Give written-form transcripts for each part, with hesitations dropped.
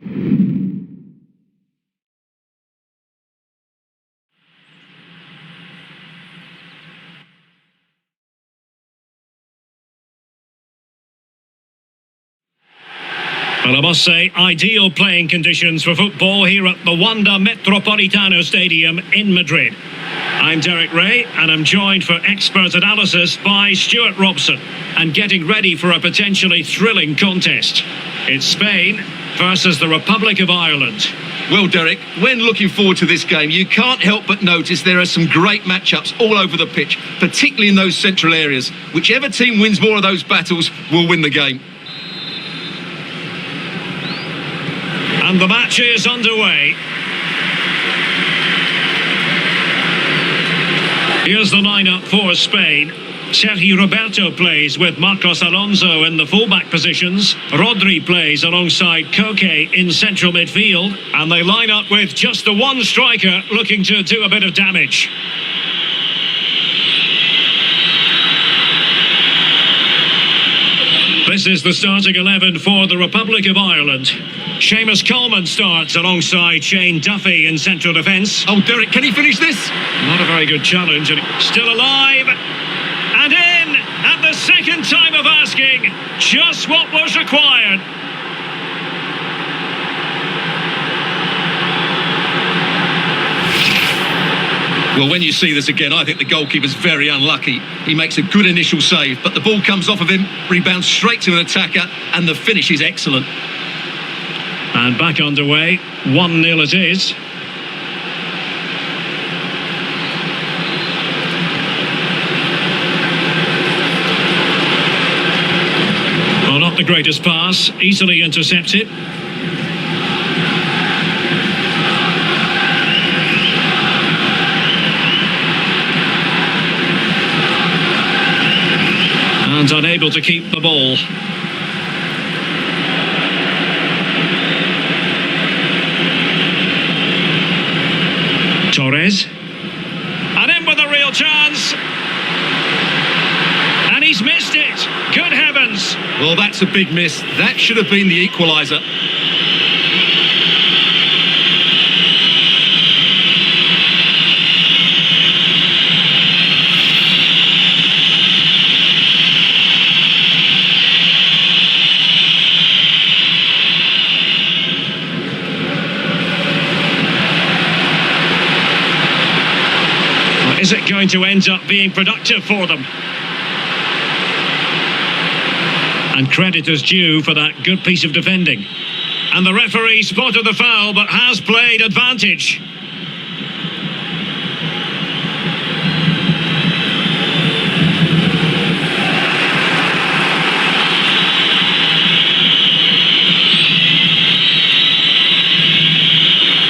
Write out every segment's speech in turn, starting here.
Well, I must say, ideal playing conditions for football here at the Wanda Metropolitano Stadium in Madrid. I'm Derek Ray, and I'm joined for expert analysis by Stuart Robson, and getting ready for a potentially thrilling contest. It's Spain versus the Republic of Ireland. Well, Derek, when looking forward to this game, you can't help but notice there are some great matchups all over the pitch, particularly in those central areas. Whichever team wins more of those battles will win the game. And the match is underway. Here's the lineup for Spain. Sergi Roberto plays with Marcos Alonso in the fullback positions. Rodri plays alongside Koke in central midfield. And they line up with just the one striker looking to do a bit of damage. This is the starting 11 for the Republic of Ireland. Seamus Coleman starts alongside Shane Duffy in central defence. Oh, Derek, can he finish this? Not a very good challenge, and still alive. And in at the second time of asking. Just what was required. Well, when you see this again, I think the goalkeeper's very unlucky. He makes a good initial save, but the ball comes off of him, rebounds straight to an attacker, and the finish is excellent. And back underway, 1-0 it is. Well, not the greatest pass, easily intercepted. And unable to keep the ball. Torres. And in with a real chance. And he's missed it. Good heavens. Well, that's a big miss. That should have been the equaliser. Is it going to end up being productive for them? And credit is due for that good piece of defending. And the referee spotted the foul, but has played advantage.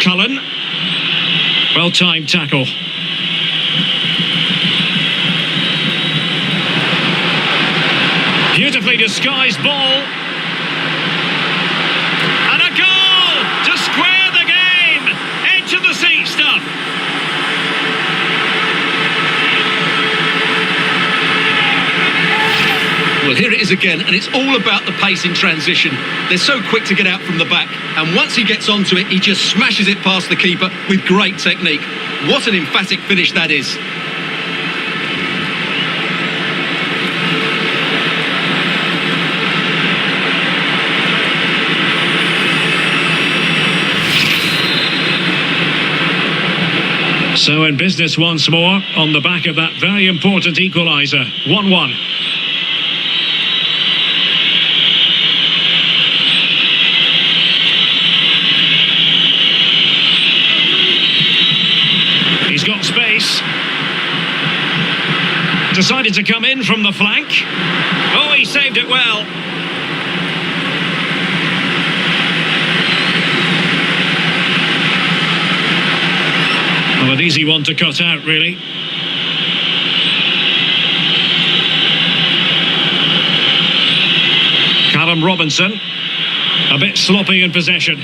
Cullen. Well-timed tackle. Beautifully disguised ball. And a goal to square the game. Edge of the seat stuff. Well, here it is again, and it's all about the pace in transition. They're so quick to get out from the back, and once he gets onto it, he just smashes it past the keeper with great technique. What an emphatic finish that is. So in business once more on the back of that very important equaliser. 1-1. He's got space. Decided to come in from the flank. Oh, he saved it well. Well, an easy one to cut out, really. Callum Robinson, a bit sloppy in possession.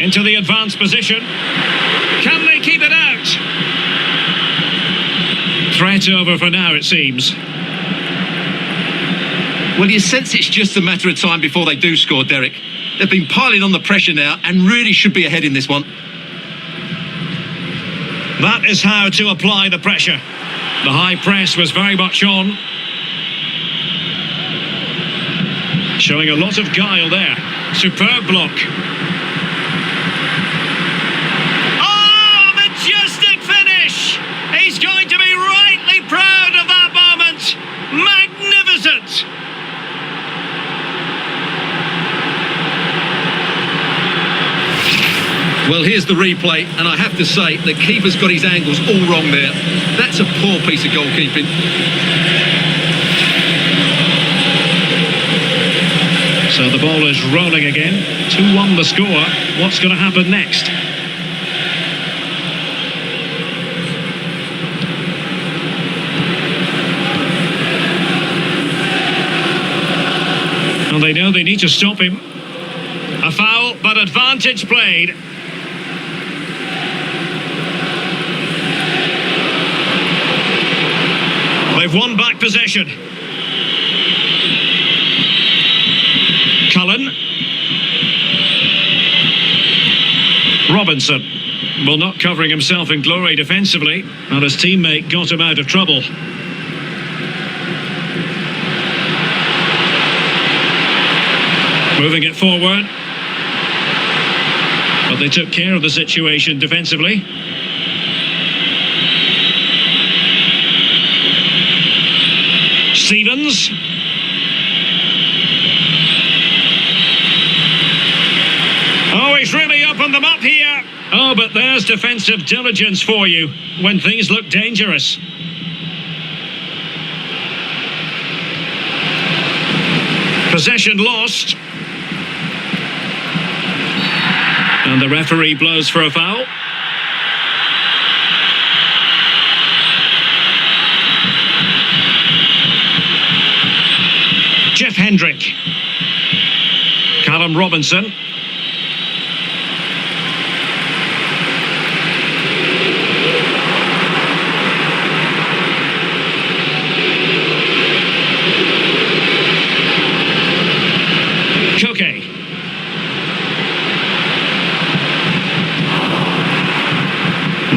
Into the advanced position. Can they keep it out? Threat over for now, it seems. Well, you sense it's just a matter of time before they do score, Derek. They've been piling on the pressure now and really should be ahead in this one. That is how to apply the pressure. The high press was very much on. Showing a lot of guile there. Superb block. Oh, majestic finish! He's going to be rightly proud of that moment. Magnificent! Well, here's the replay, and I have to say, the keeper's got his angles all wrong there. That's a poor piece of goalkeeping. So the ball is rolling again. 2-1 the score. What's going to happen next? Well, they know they need to stop him. A foul, but advantage played. They've won back possession. Cullen. Robinson. Well, not covering himself in glory defensively, and his teammate got him out of trouble. Moving it forward. But they took care of the situation defensively. Stevens. Oh, he's really opened them up here. Oh, but there's defensive diligence for you when things look dangerous. Possession lost. And the referee blows for a foul. Jeff Hendrick. Callum Robinson. Koke.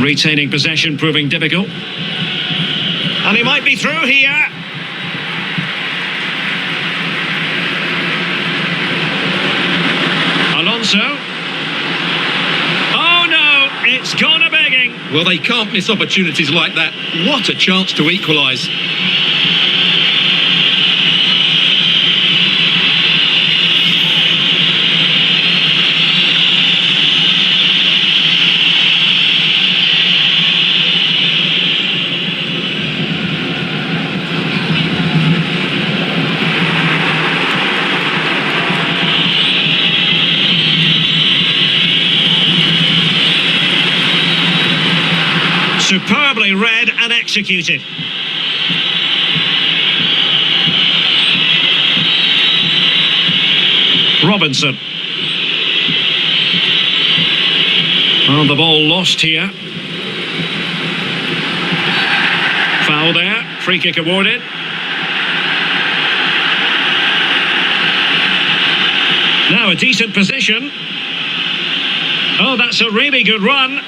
Retaining possession proving difficult. And he might be through here. Alonso. Oh no, it's gone a begging. Well, they can't miss opportunities like that. What a chance to equalise. Superbly read and executed. Robinson. Well, the ball lost here. Foul there. Free kick awarded. Now a decent position. Oh, that's a really good run.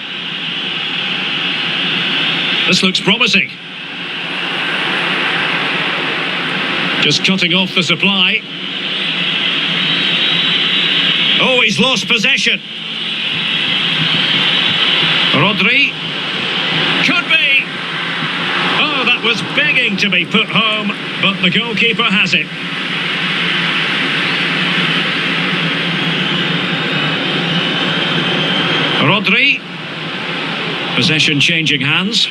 This looks promising. Just cutting off the supply. Oh, he's lost possession. Rodri. Could be. Oh, that was begging to be put home, but the goalkeeper has it. Rodri. Possession changing hands.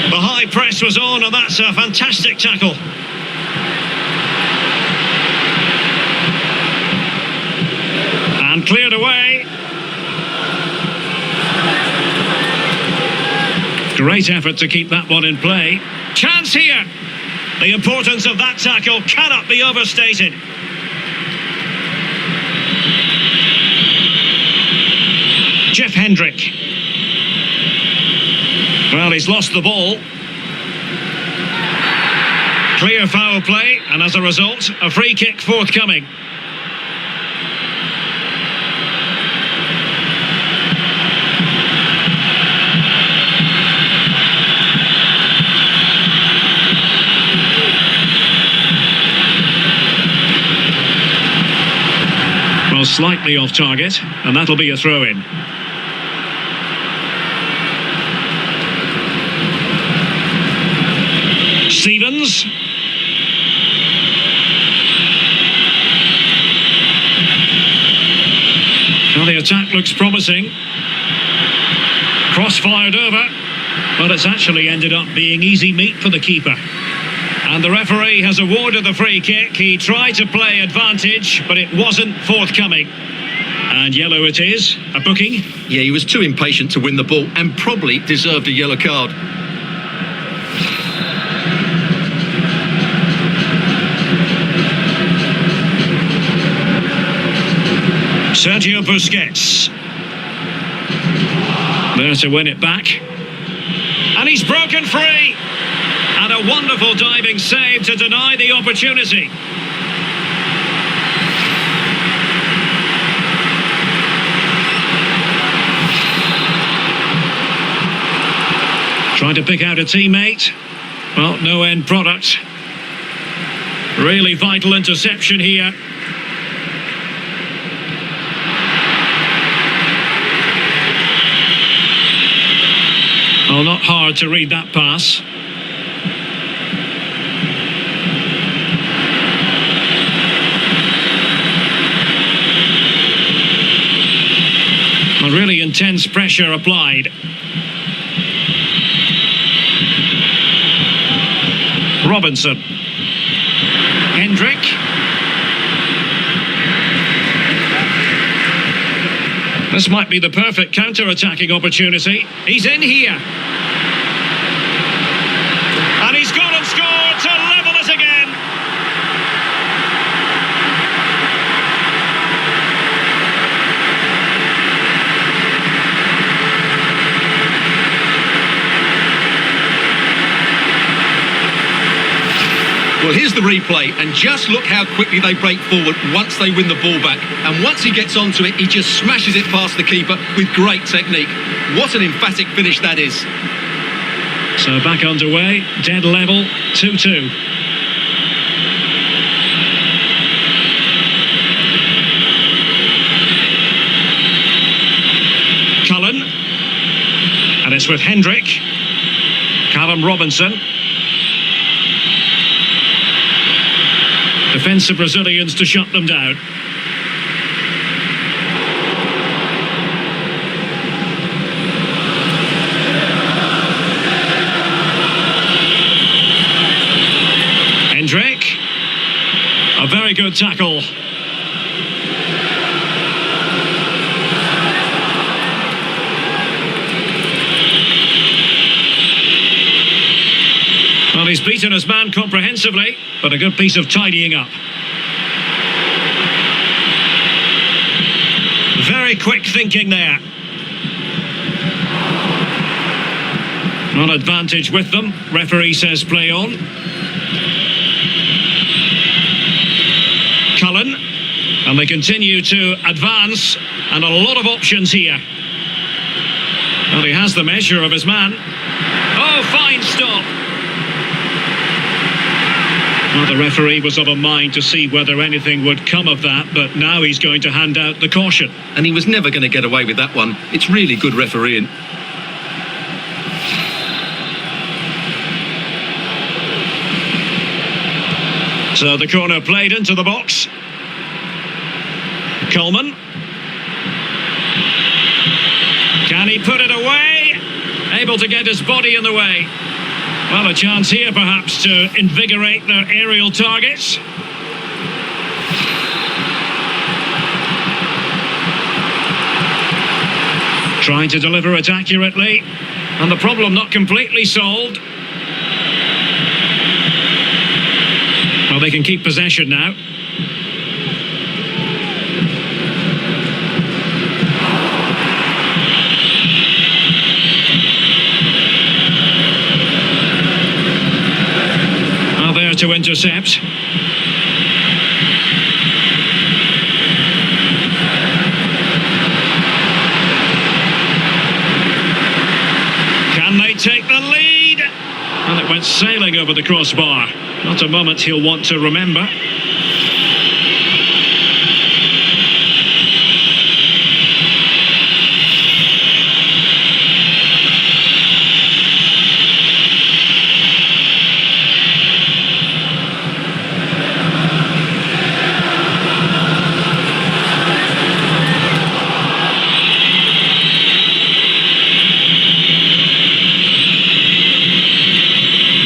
The high press was on, and that's a fantastic tackle. And cleared away. Great effort to keep that one in play. Chance here. The importance of that tackle cannot be overstated. Jeff Hendrick. Well, he's lost the ball. Clear foul play, and as a result, a free kick forthcoming. Well, slightly off target, and that'll be a throw-in. Stevens. Well, the attack looks promising. Cross fired over, but it's actually ended up being easy meat for the keeper. And the referee has awarded the free kick. He tried to play advantage, but it wasn't forthcoming. And yellow it is, a booking. Yeah, he was too impatient to win the ball and probably deserved a yellow card. Sergio Busquets. There to win it back. And he's broken free. And a wonderful diving save to deny the opportunity. Trying to pick out a teammate. Well, no end product. Really vital interception here. Well, not hard to read that pass. A really intense pressure applied. Robinson. Hendrick. This might be the perfect counter-attacking opportunity. He's in here. And he's gone and scored to level it again. Well, here's the replay, and just look how quickly they break forward once they win the ball back. And once he gets onto it, he just smashes it past the keeper with great technique. What an emphatic finish that is. So back underway, dead level, 2-2. Cullen. And it's with Hendrick. Callum Robinson. Defensive Brazilians to shut them down. Hendrick. A very good tackle. Well, he's beaten his man comprehensively, but a good piece of tidying up. Very quick thinking there. Not advantage with them. Referee says play on. Cullen. And they continue to advance. And a lot of options here. Well, he has the measure of his man. Oh, fine stop. Well, the referee was of a mind to see whether anything would come of that, but now he's going to hand out the caution. And he was never going to get away with that one. It's really good refereeing. So the corner played into the box. Coleman. Can he put it away? Able to get his body in the way. Well, a chance here perhaps to invigorate their aerial targets. Trying to deliver it accurately. And the problem not completely solved. Well, they can keep possession now. to intercept. Can they take the lead? And it went sailing over the crossbar. Not a moment he'll want to remember.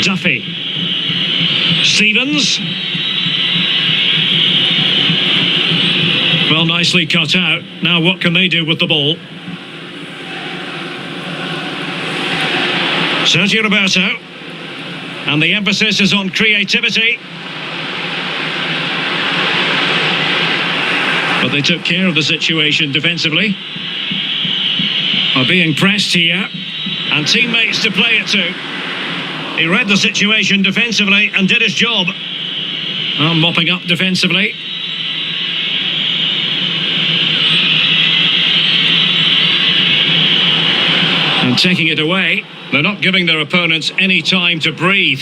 Duffy. Stevens. Well, nicely cut out. Now what can they do with the ball? Sergio Roberto. And the emphasis is on creativity. But they took care of the situation defensively. Are being pressed here. And teammates to play it to. He read the situation defensively and did his job. Mopping up defensively. And taking it away. They're not giving their opponents any time to breathe.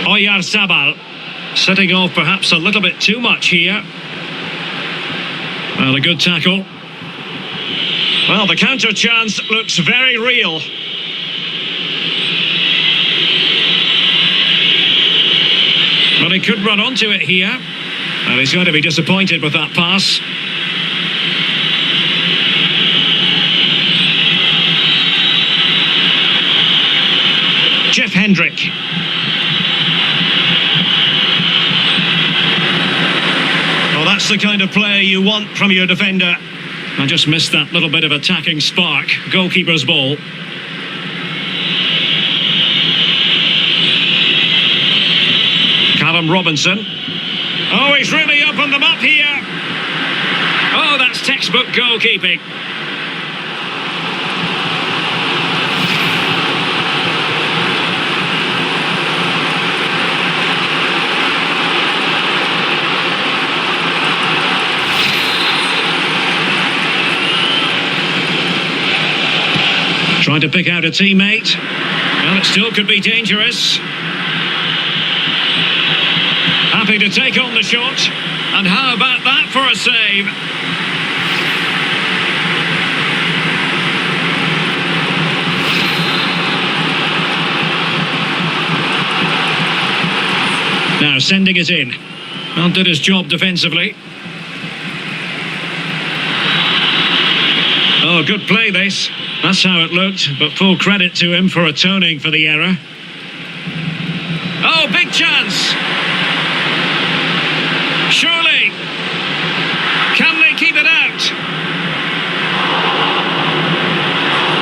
Oyarzabal. Setting off perhaps a little bit too much here. Well, a good tackle. Well, the counter chance looks very real. But he could run onto it here. And he's going to be disappointed with that pass. Jeff Hendrick. Well, that's the kind of play you want from your defender. I just missed that little bit of attacking spark. Goalkeeper's ball. Callum Robinson. Oh, he's really opened them up here. Oh, that's textbook goalkeeping. Trying to pick out a teammate. Well, it still could be dangerous. Happy to take on the shot. And how about that for a save? Now sending it in. Well, did his job defensively. Oh, good play this. That's how it looked, but full credit to him for atoning for the error. Oh, big chance! Surely! Can they keep it out?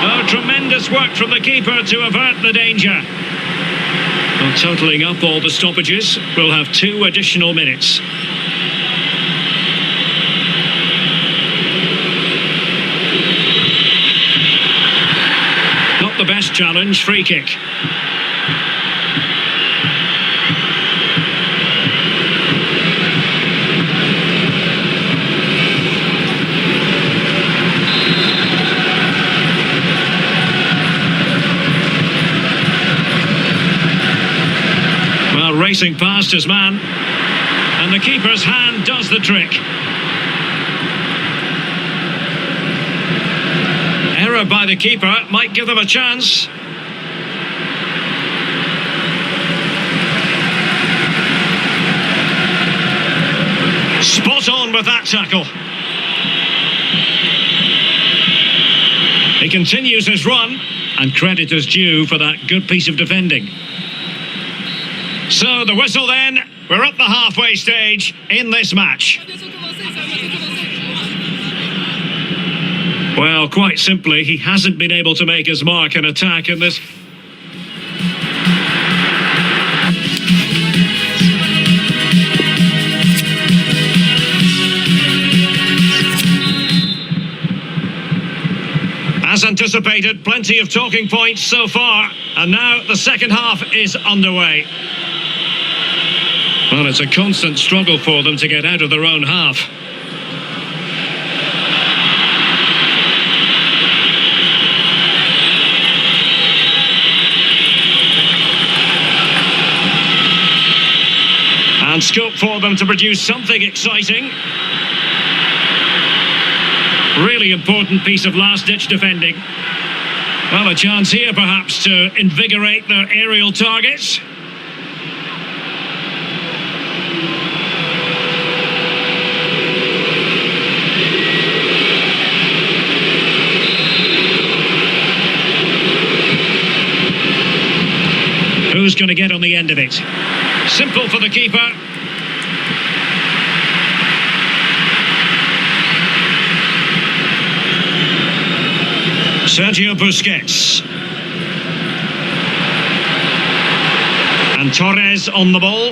Oh, tremendous work from the keeper to avert the danger. Well, totalling up all the stoppages, we'll have 2 additional minutes. Not the best challenge, free kick. Well, racing past his man, and the keeper's hand does the trick. Error by the keeper might give them a chance. Spot on with that tackle. He continues his run, and credit is due for that good piece of defending. So the whistle then, we're at the halfway stage in this match. Well, quite simply, he hasn't been able to make his mark and attack in this. As As anticipated, plenty of talking points so far, and now the second half is underway. Well, it's a constant struggle for them to get out of their own half. And scope for them to produce something exciting. Really important piece of last-ditch defending. Well, a chance here perhaps to invigorate their aerial targets. Who's going to get on the end of it? Simple for the keeper. Sergio Busquets. And Torres on the ball.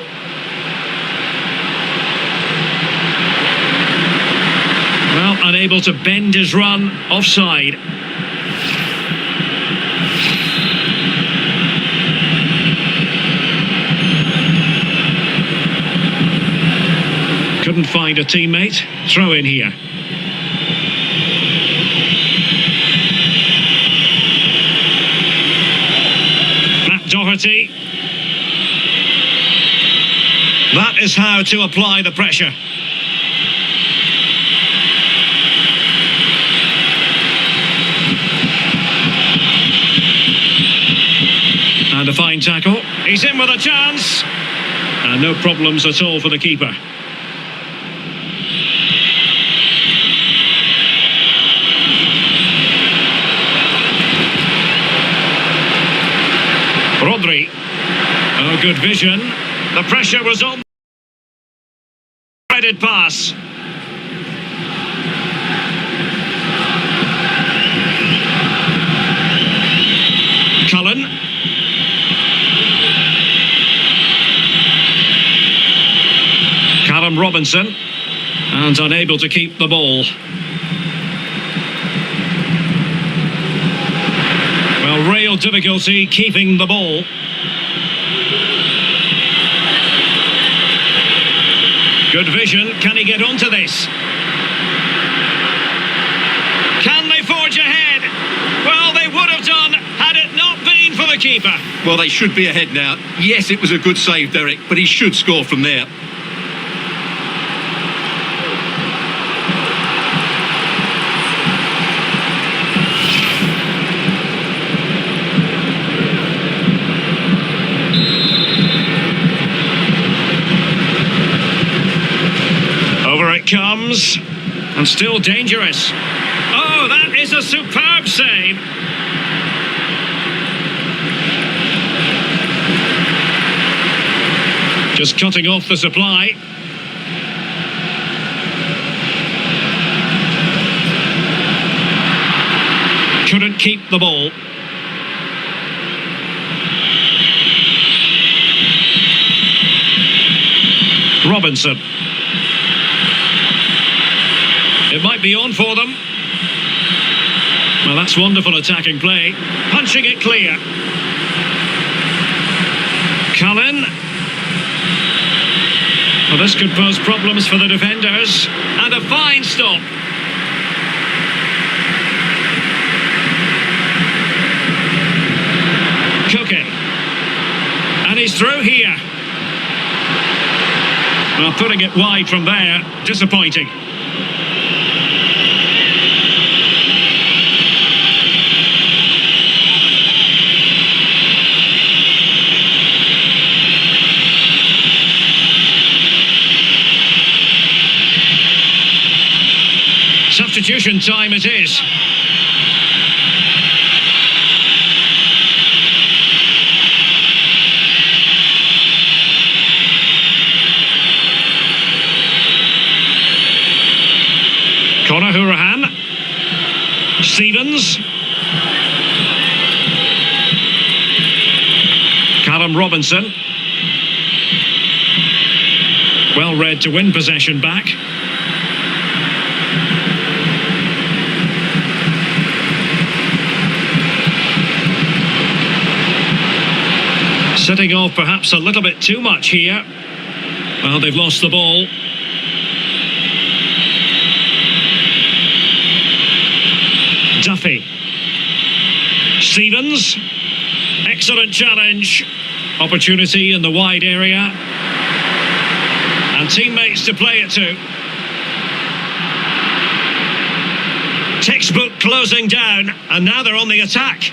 Well, unable to bend his run, offside. Couldn't find a teammate. Throw in here. Doherty. That is how to apply the pressure. And a fine tackle. He's in with a chance. And no problems at all for the keeper. Rodri. Oh, good vision. The pressure was on. Threaded pass. Cullen. Callum Robinson. And unable to keep the ball. Well, real difficulty keeping the ball. Good vision. Can he get onto this? Can they forge ahead? Well, they would have done had it not been for the keeper. Well, they should be ahead now. Yes, it was a good save, Derek, but he should score from there. Comes and still dangerous. Oh, that is a superb save. Just cutting off the supply. Couldn't keep the ball. Robinson. It might be on for them. Well, that's wonderful attacking play. Punching it clear. Cullen. Well, this could pose problems for the defenders. And a fine stop. Cooking. And he's through here. Well, putting it wide from there. Disappointing. Substitution time it is. Conor Hourihane. Stevens. Callum Robinson. Well read to win possession back. Setting off perhaps a little bit too much here. Well, they've lost the ball. Duffy. Stevens. Excellent challenge. Opportunity in the wide area. And teammates to play it to. Textbook closing down, and now they're on the attack.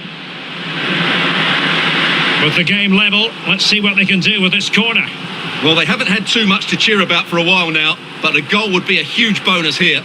With the game level, let's see what they can do with this corner. Well, they haven't had too much to cheer about for a while now, but a goal would be a huge bonus here.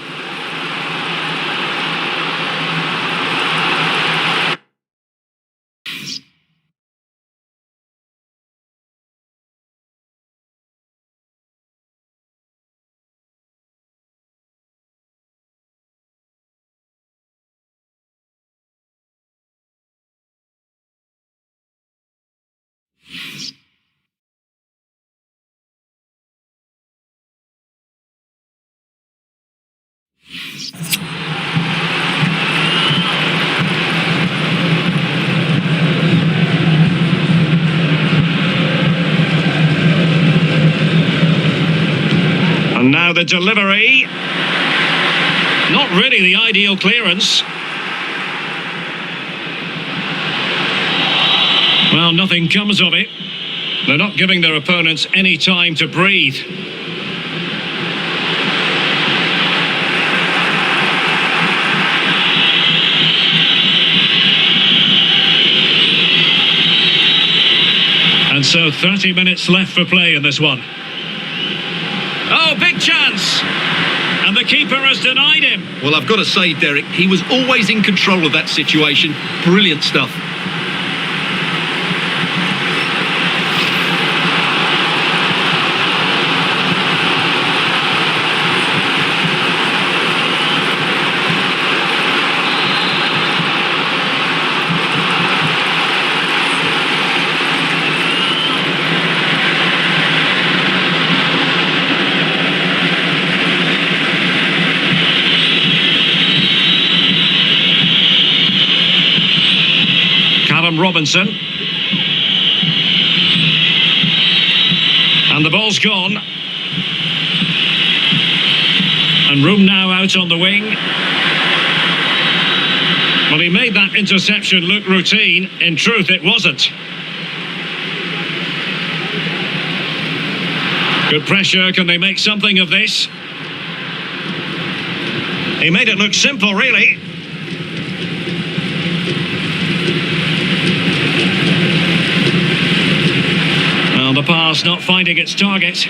And now the delivery. Not really the ideal clearance. Well, nothing comes of it. They're not giving their opponents any time to breathe. And so 30 minutes left for play in this one. Oh, big chance! And the keeper has denied him. Well, I've got to say, Derek, he was always in control of that situation. Brilliant stuff. Robinson. And the ball's gone. And room now out on the wing. Well, he made that interception look routine. In truth, it wasn't. Good pressure. Can they make something of this? He made it look simple, really. The pass not finding its target.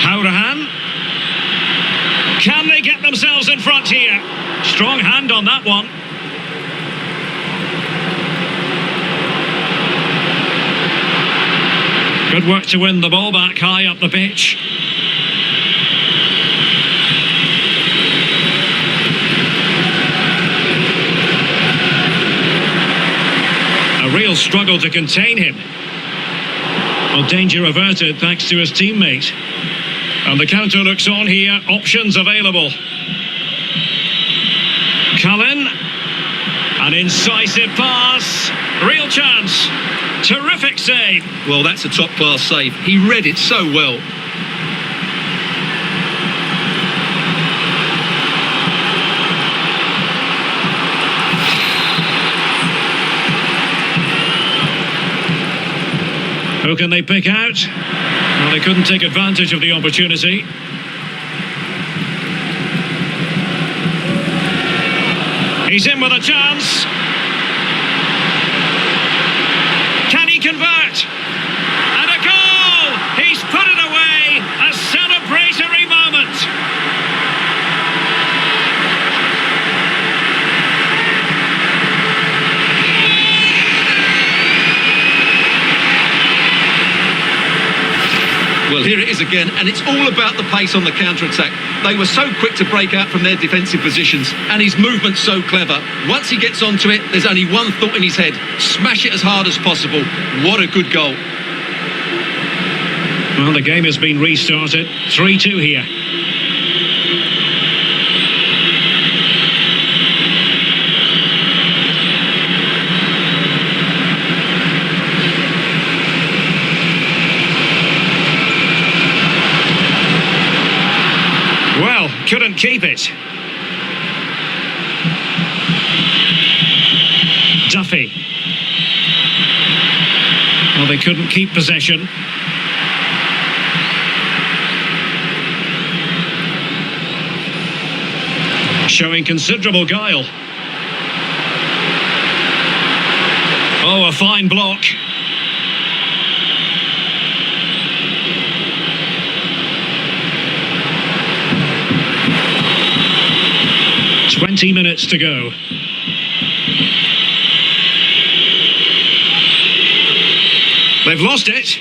Hourahan. Can they get themselves in front here? Strong hand on that one. Good work to win the ball back high up the pitch. A real struggle to contain him. Well, danger averted thanks to his teammate. And the counter looks on here. Options available. Cullen. An incisive pass. Real chance. Terrific save. Well, that's a top-class save. He read it so well. Who can they pick out? Well, they couldn't take advantage of the opportunity. He's in with a chance. Can he convert? And a goal! He's put it away! A celebratory moment! Well, here it is again, and it's all about the pace on the counter-attack. They were so quick to break out from their defensive positions, and his movement's so clever. Once he gets onto it, there's only one thought in his head: smash it as hard as possible. What a good goal. Well, the game has been restarted. 3-2 here. keep it. Duffy. Well, they couldn't keep possession. Showing considerable guile. Oh, a fine block. Minutes to go. They've lost it.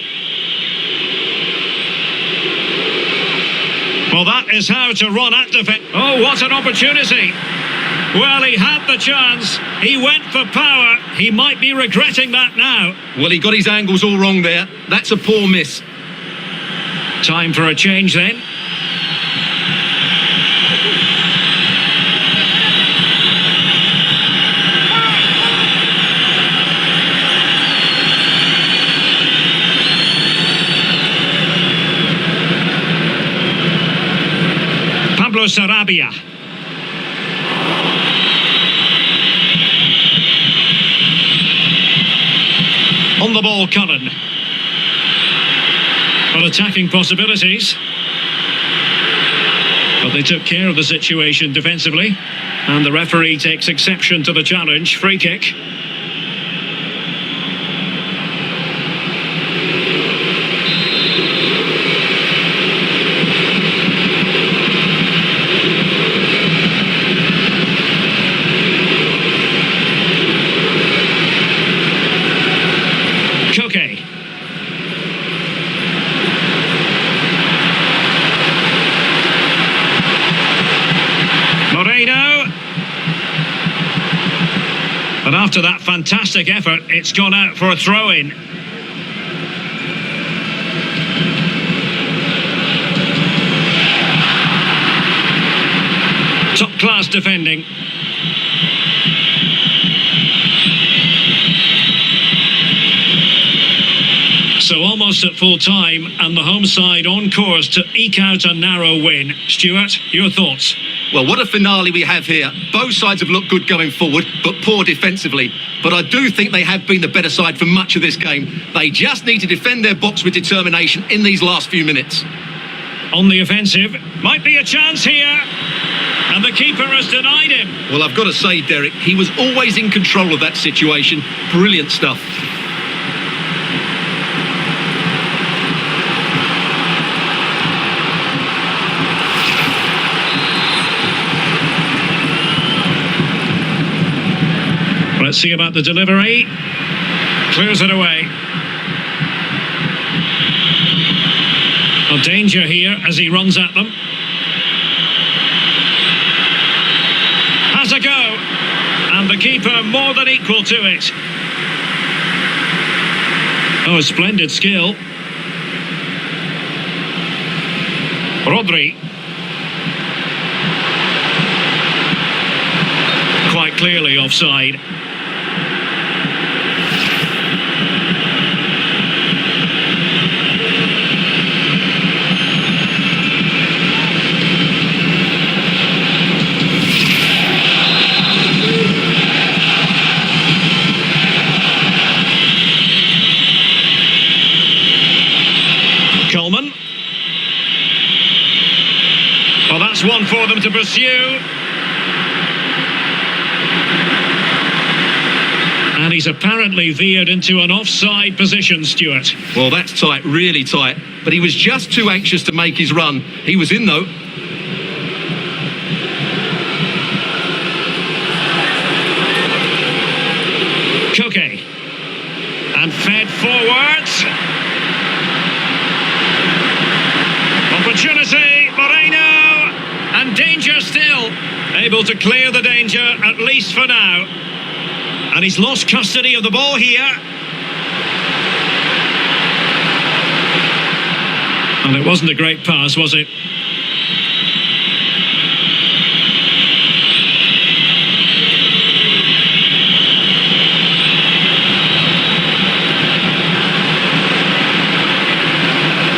Well, that is how to run at defence. Oh, what an opportunity. Well, he had the chance. He went for power. He might be regretting that now. Well, he got his angles all wrong there. That's a poor miss. Time for a change then. Arabia. On the ball, Cullen. Well, attacking possibilities. But they took care of the situation defensively. And the referee takes exception to the challenge. Free kick. But after that fantastic effort, it's gone out for a throw-in. Top-class defending. So almost at full time, and the home side on course to eke out a narrow win. Stuart, your thoughts? Well, what a finale we have here. Both sides have looked good going forward, but poor defensively. But I do think they have been the better side for much of this game. They just need to defend their box with determination in these last few minutes. On the offensive, might be a chance here. And the keeper has denied him. Well, I've got to say, Derek, he was always in control of that situation. Brilliant stuff. Let's see about the delivery. Clears it away. A danger here as he runs at them. Has a go. And the keeper more than equal to it. Oh, a splendid skill. Rodri. Quite clearly offside. Well, that's one for them to pursue. And he's apparently veered into an offside position, Stuart. Well, that's tight, really tight. But he was just too anxious to make his run. He was in, though. Koke. And fed forwards. Opportunity, Moreno. And danger still. Able to clear the danger, at least for now. And he's lost custody of the ball here. And it wasn't a great pass, was it?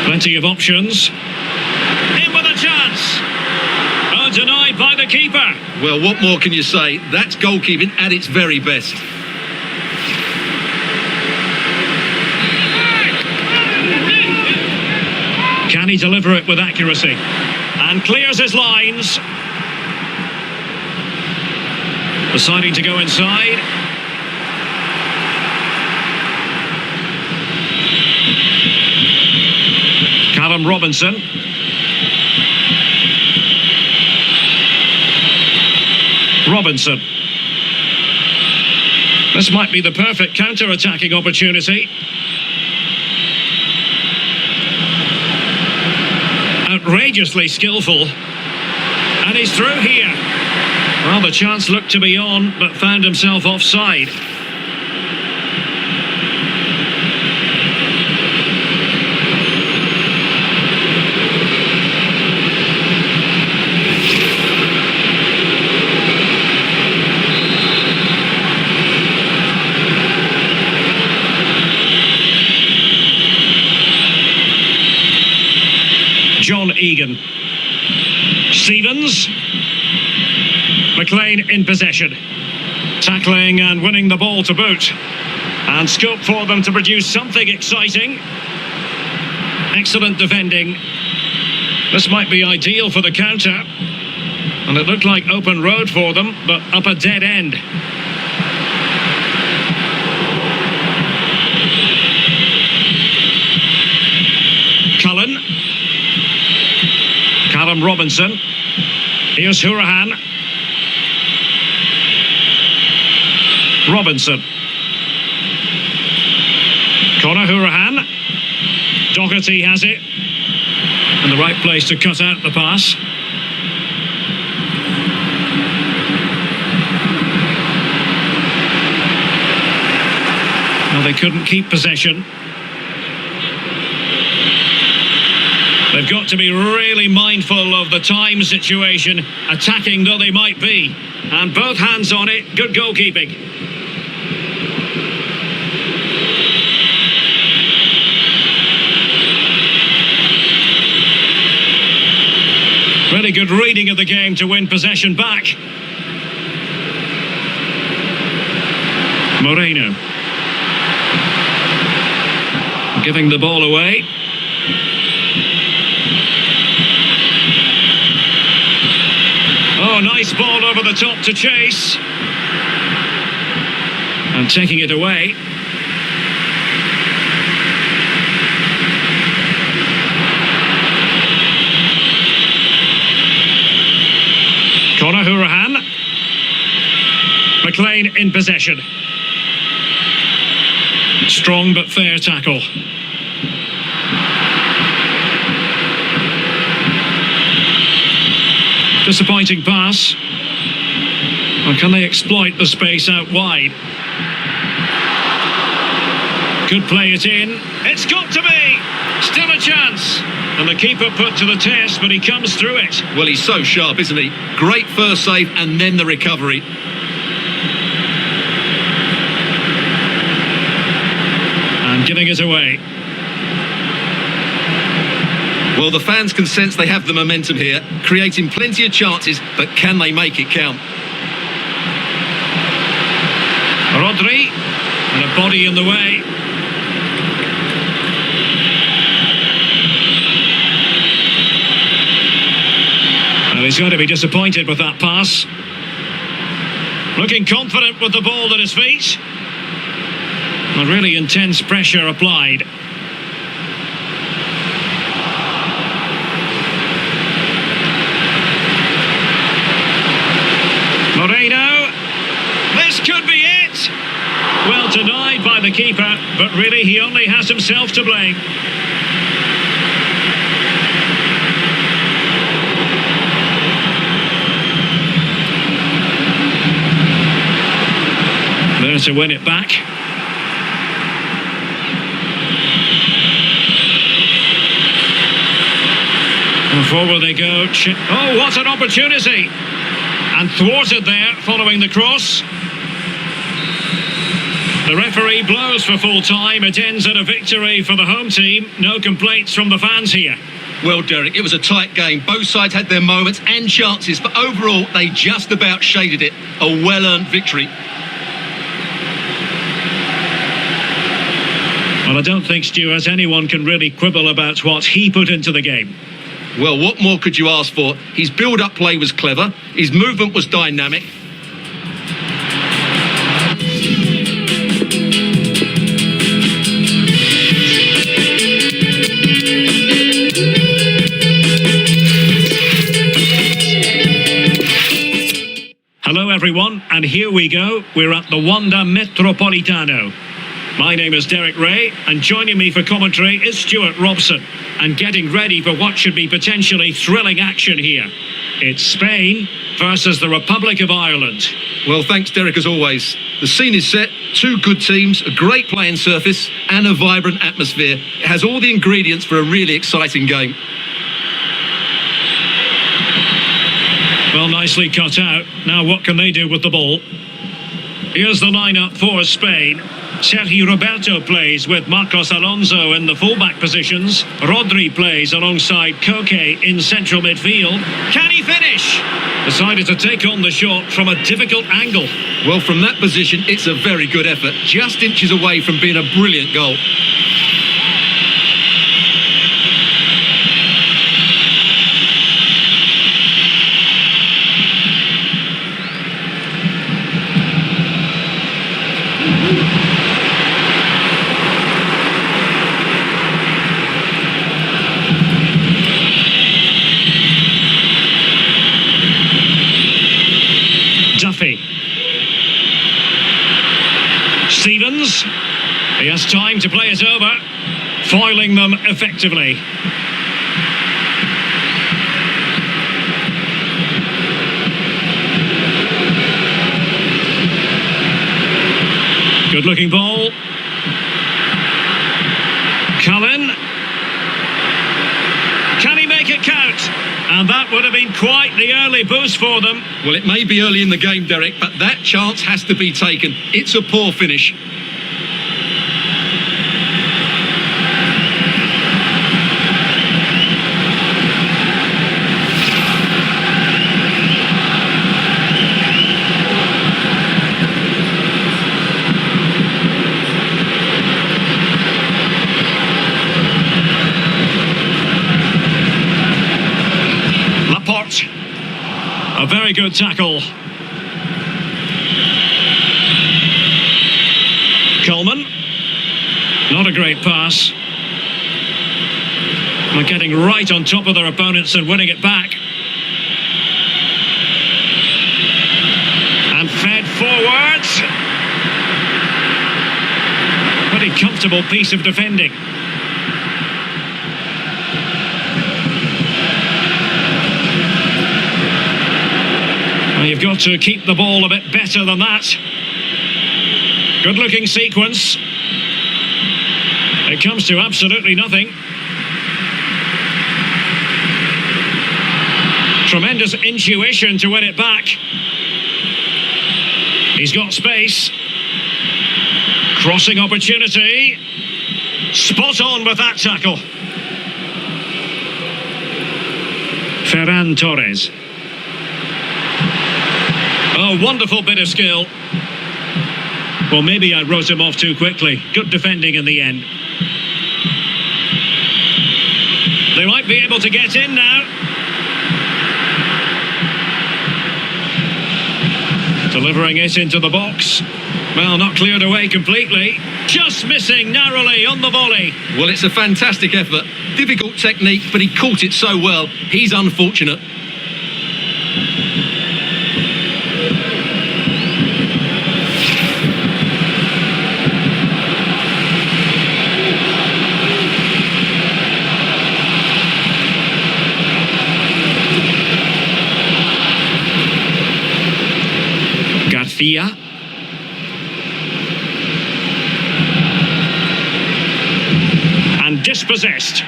Plenty of options. In with a chance. Oh, denied. the keeper. Well, what more can you say? That's goalkeeping at its very best. Can he deliver it with accuracy? And clears his lines. Deciding to go inside. Callum Robinson. Robinson. This might be the perfect counter-attacking opportunity. Outrageously skillful. And he's through here. Well, the chance looked to be on, but found himself offside. John Egan. Stevens. McLean in possession. Tackling and winning the ball to boot. And scope for them to produce something exciting. Excellent defending. This might be ideal for the counter. And it looked like open road for them, but up a dead end. Cullen. Callum Robinson. Here's Hourahan. Robinson. Conor Hourahan. Doherty has it. In the right place to cut out the pass. Well, they couldn't keep possession. They've got to be really mindful of the time situation, attacking though they might be. And both hands on it, good goalkeeping. Really good reading of the game to win possession back. Moreno. Giving the ball away. Oh, nice ball over the top to Chase. And taking it away. Conor Hourahan. McLean in possession. Strong but fair tackle. Disappointing pass. Or can they exploit the space out wide? Could play it in. It's got to be! Still a chance. And the keeper put to the test, but he comes through it. Well, he's so sharp, isn't he? Great first save and then the recovery. And giving it away. Well, the fans can sense they have the momentum here, creating plenty of chances, but can they make it count? Rodri, and a body in the way. And he's going to be disappointed with that pass. Looking confident with the ball at his feet. And really intense pressure applied. Moreno, this could be it. Well denied by the keeper, but really he only has himself to blame. There to win it back. And forward they go. Oh, what an opportunity! And thwarted there following the cross. The referee blows for full time. It ends at a victory for the home team. No complaints from the fans here. Well, Derek, it was a tight game. Both sides had their moments and chances, but overall, they just about shaded it. A well-earned victory. Well, I don't think, Stuart, anyone can really quibble about what he put into the game. Well, what more could you ask for? His build-up play was clever. His movement was dynamic. Hello, everyone, and here we go. We're at the Wanda Metropolitano. My name is Derek Ray, and joining me for commentary is Stuart Robson, and getting ready for what should be potentially thrilling action here. It's Spain versus the Republic of Ireland. Well, thanks, Derek, as always. The scene is set, two good teams, a great playing surface, and a vibrant atmosphere. It has all the ingredients for a really exciting game. Well, nicely cut out. Now what can they do with the ball? Here's the lineup for Spain. Sergio Roberto plays with Marcos Alonso in the fullback positions. Rodri plays alongside Koke in central midfield. Can he finish? Decided to take on the shot from a difficult angle. Well, from that position, it's a very good effort. Just inches away from being a brilliant goal. Duffy. Stevens. He has time to play it over, foiling them effectively. Good looking ball. Cullen. Can he make it count? And that would have been quite the early boost for them. Well, it may be early in the game, Derek, but that chance has to be taken. It's a poor finish. A very good tackle. Coleman. Not a great pass. They're getting right on top of their opponents and winning it back. And fed forwards. Pretty comfortable piece of defending. You've got to keep the ball a bit better than that. Good looking sequence. It comes to absolutely nothing. Tremendous intuition to win it back. He's got space. Crossing opportunity. Spot on with that tackle. Ferran Torres. Oh, wonderful bit of skill. Well, maybe I wrote him off too quickly. Good defending in the end. They might be able to get in now. Delivering it into the box. Well, not cleared away completely. Just missing narrowly on the volley. Well, it's a fantastic effort. Difficult technique, but he caught it so well. He's unfortunate. Garcia. And dispossessed.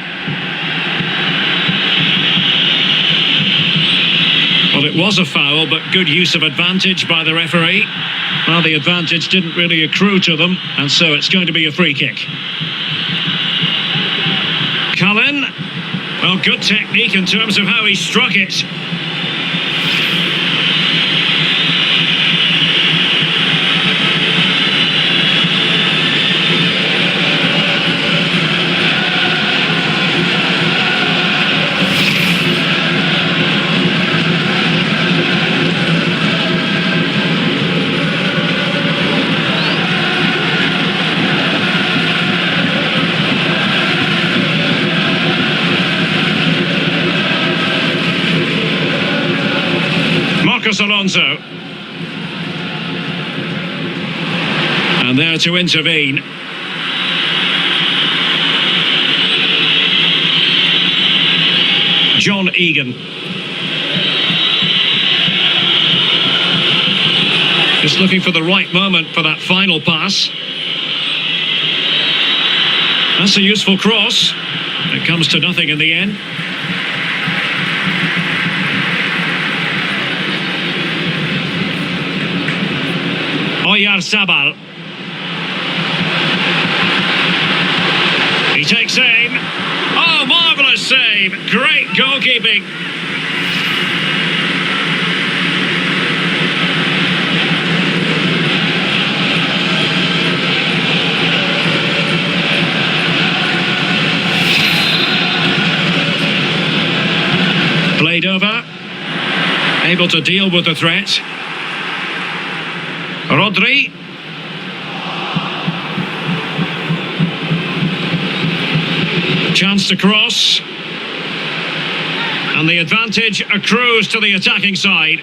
Well, it was a foul, but good use of advantage by the referee. Well, the advantage didn't really accrue to them, and so it's going to be a free kick. Cullen. Well, Oh, good technique in terms of how he struck it. Alonso. And there to intervene. John Egan. Just looking for the right moment for that final pass. That's a useful cross. It comes to nothing in the end. Sabal. He takes aim. Oh, marvellous save. Great goalkeeping. Played over. Able to deal with the threat. Rodri. Chance to cross. And the advantage accrues to the attacking side.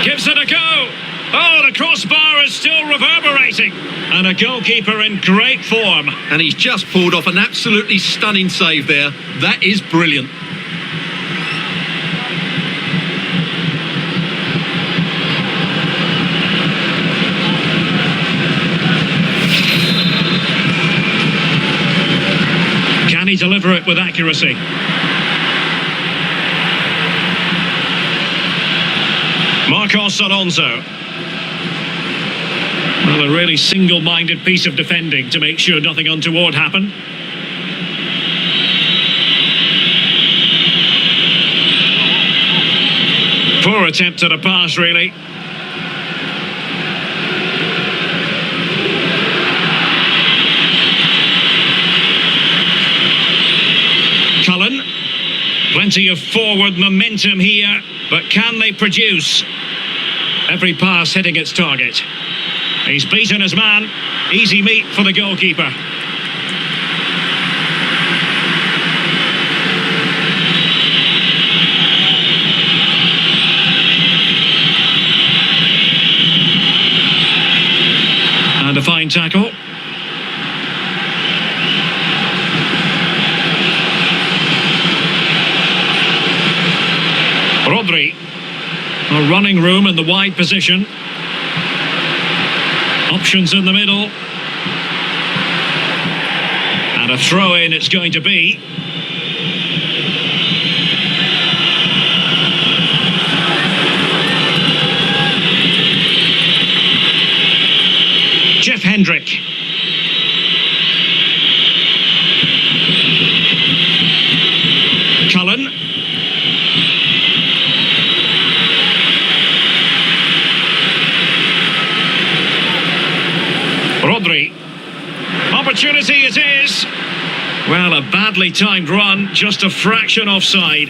Gives it a go. Oh, the crossbar is still reverberating. And a goalkeeper in great form. And he's just pulled off an absolutely stunning save there. That is brilliant. Deliver it with accuracy. Marcos Alonso. Well, a really single-minded piece of defending to make sure nothing untoward happened. Poor attempt at a pass, really. Plenty of forward momentum here, but can they produce? Every pass hitting its target. He's beaten his man. Easy meat for the goalkeeper. And a fine tackle. Rodri, a running room in the wide position. Options in the middle. And a throw-in it's going to be. Jeff Hendrick. Cullen. Rodri. Opportunity it is. Well, a badly timed run, just a fraction offside.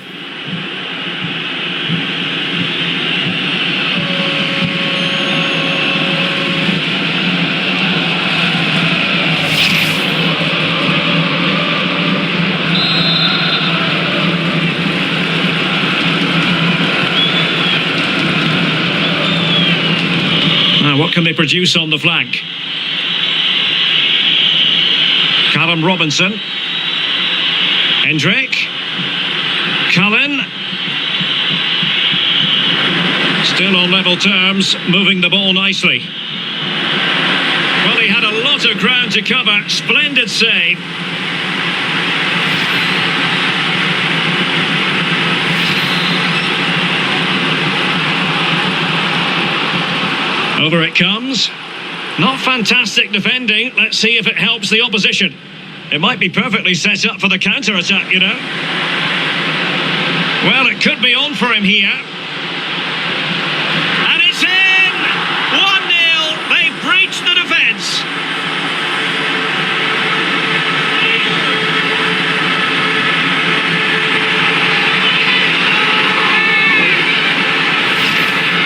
Now, what can they produce on the flank? Callum Robinson. Hendrick. Cullen. Still on level terms, moving the ball nicely. Well, he had a lot of ground to cover. Splendid save. Over it comes. Not fantastic defending. Let's see if it helps the opposition. It might be perfectly set up for the counter-attack, you know. Well, it could be on for him here. And it's in! 1-0. They've breached the defence.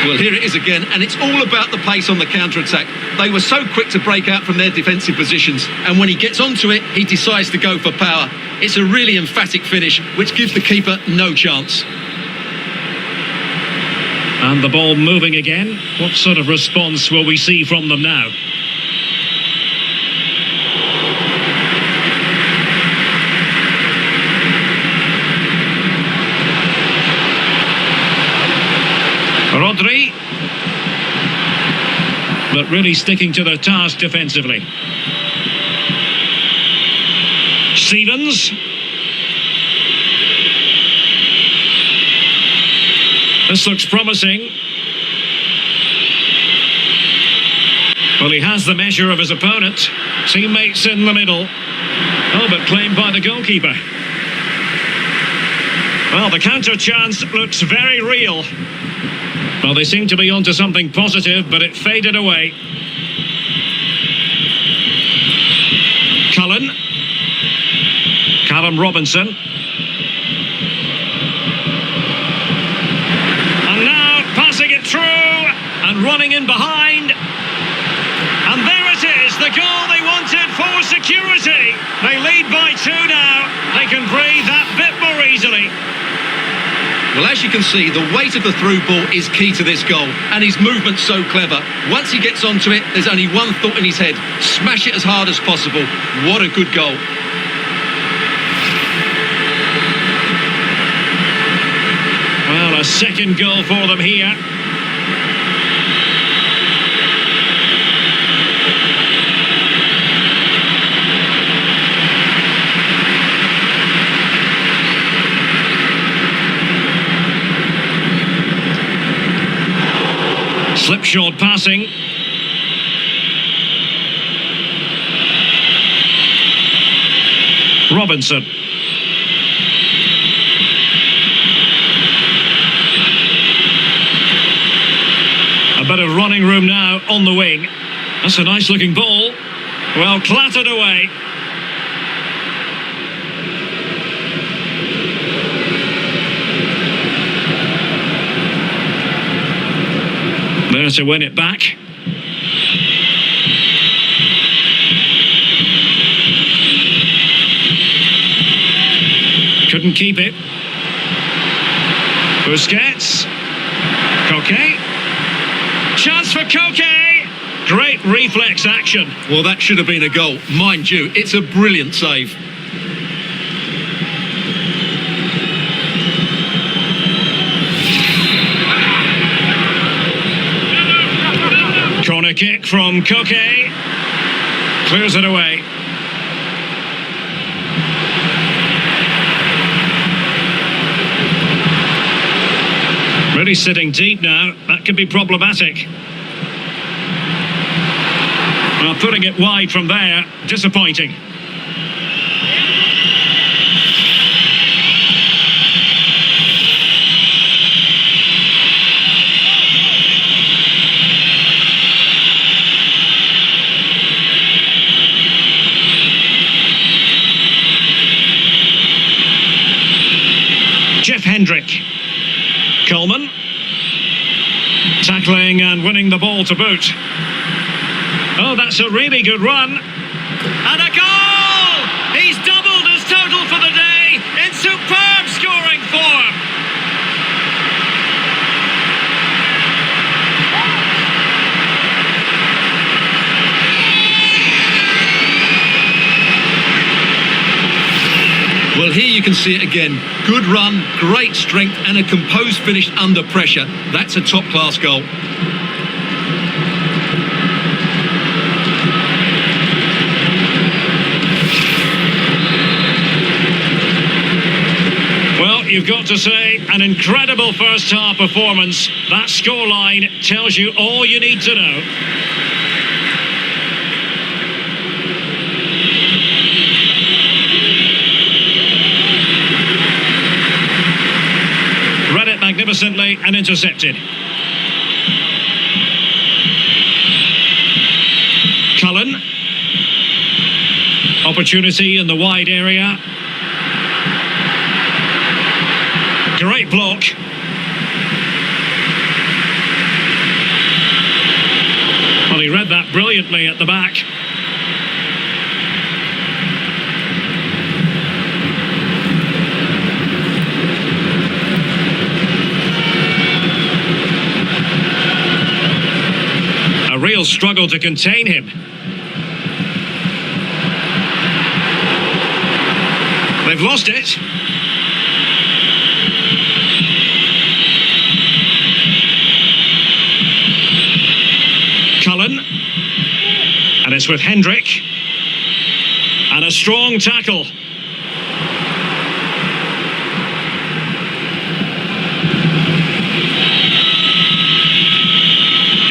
Well, here it is again, and it's all about the pace on the counter-attack. They were so quick to break out from their defensive positions, and when he gets onto it, he decides to go for power. It's a really emphatic finish, which gives the keeper no chance. And the ball moving again. What sort of response will we see from them now? Rodri, but really sticking to their task defensively. Stevens. This looks promising. Well, he has the measure of his opponent. Teammates in the middle. Oh, but claimed by the goalkeeper. Well, the counter chance looks very real. Well, they seem to be onto something positive, but it faded away. Cullen. Callum Robinson. And now passing it through and running in behind. And there it is, the goal they wanted for security. They lead by 2 now. They can breathe that bit more easily. Well, as you can see, the weight of the through ball is key to this goal, and his movement's so clever. Once he gets onto it, there's only one thought in his head: smash it as hard as possible. What a good goal. Well, a second goal for them here. Slipshod passing. Robinson. A bit of running room now on the wing. That's a nice looking ball. Well, clattered away. There to win it back. Couldn't keep it. Busquets. Coquet. Chance for Coquet. Great reflex action. Well, that should have been a goal. Mind you, it's a brilliant save. Corner kick from Coquet. Clears it away. Really sitting deep now. That could be problematic. Well, putting it wide from there, disappointing. Hendrick. Coleman. Tackling and winning the ball to boot. Oh, that's a really good run. And a goal! He's doubled his total for the day in superb scoring form. Well, here you can see it again. Good run, great strength, and a composed finish under pressure. That's a top-class goal. Well, you've got to say, an incredible first-half performance. That scoreline tells you all you need to know. magnificently and intercepted. Cullen. Opportunity in the wide area. Great block. Well, he read that brilliantly at the back. A real struggle to contain him. They've lost it. Cullen. And it's with Hendrick. And a strong tackle.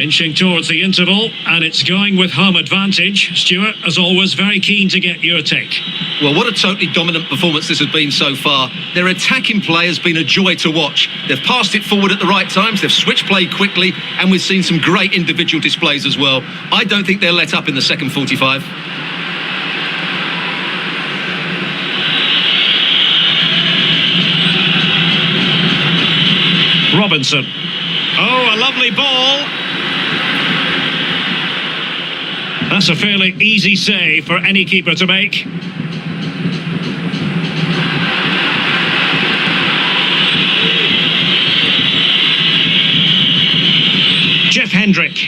Inching towards the interval, and it's going with home advantage. Stuart, as always, very keen to get your take. Well, what a totally dominant performance this has been so far. Their attacking play has been a joy to watch. They've passed it forward at the right times, they've switched play quickly, and we've seen some great individual displays as well. I don't think they'll let up in the second 45. Robinson. Oh, a lovely ball. That's a fairly easy save for any keeper to make. Jeff Hendrick.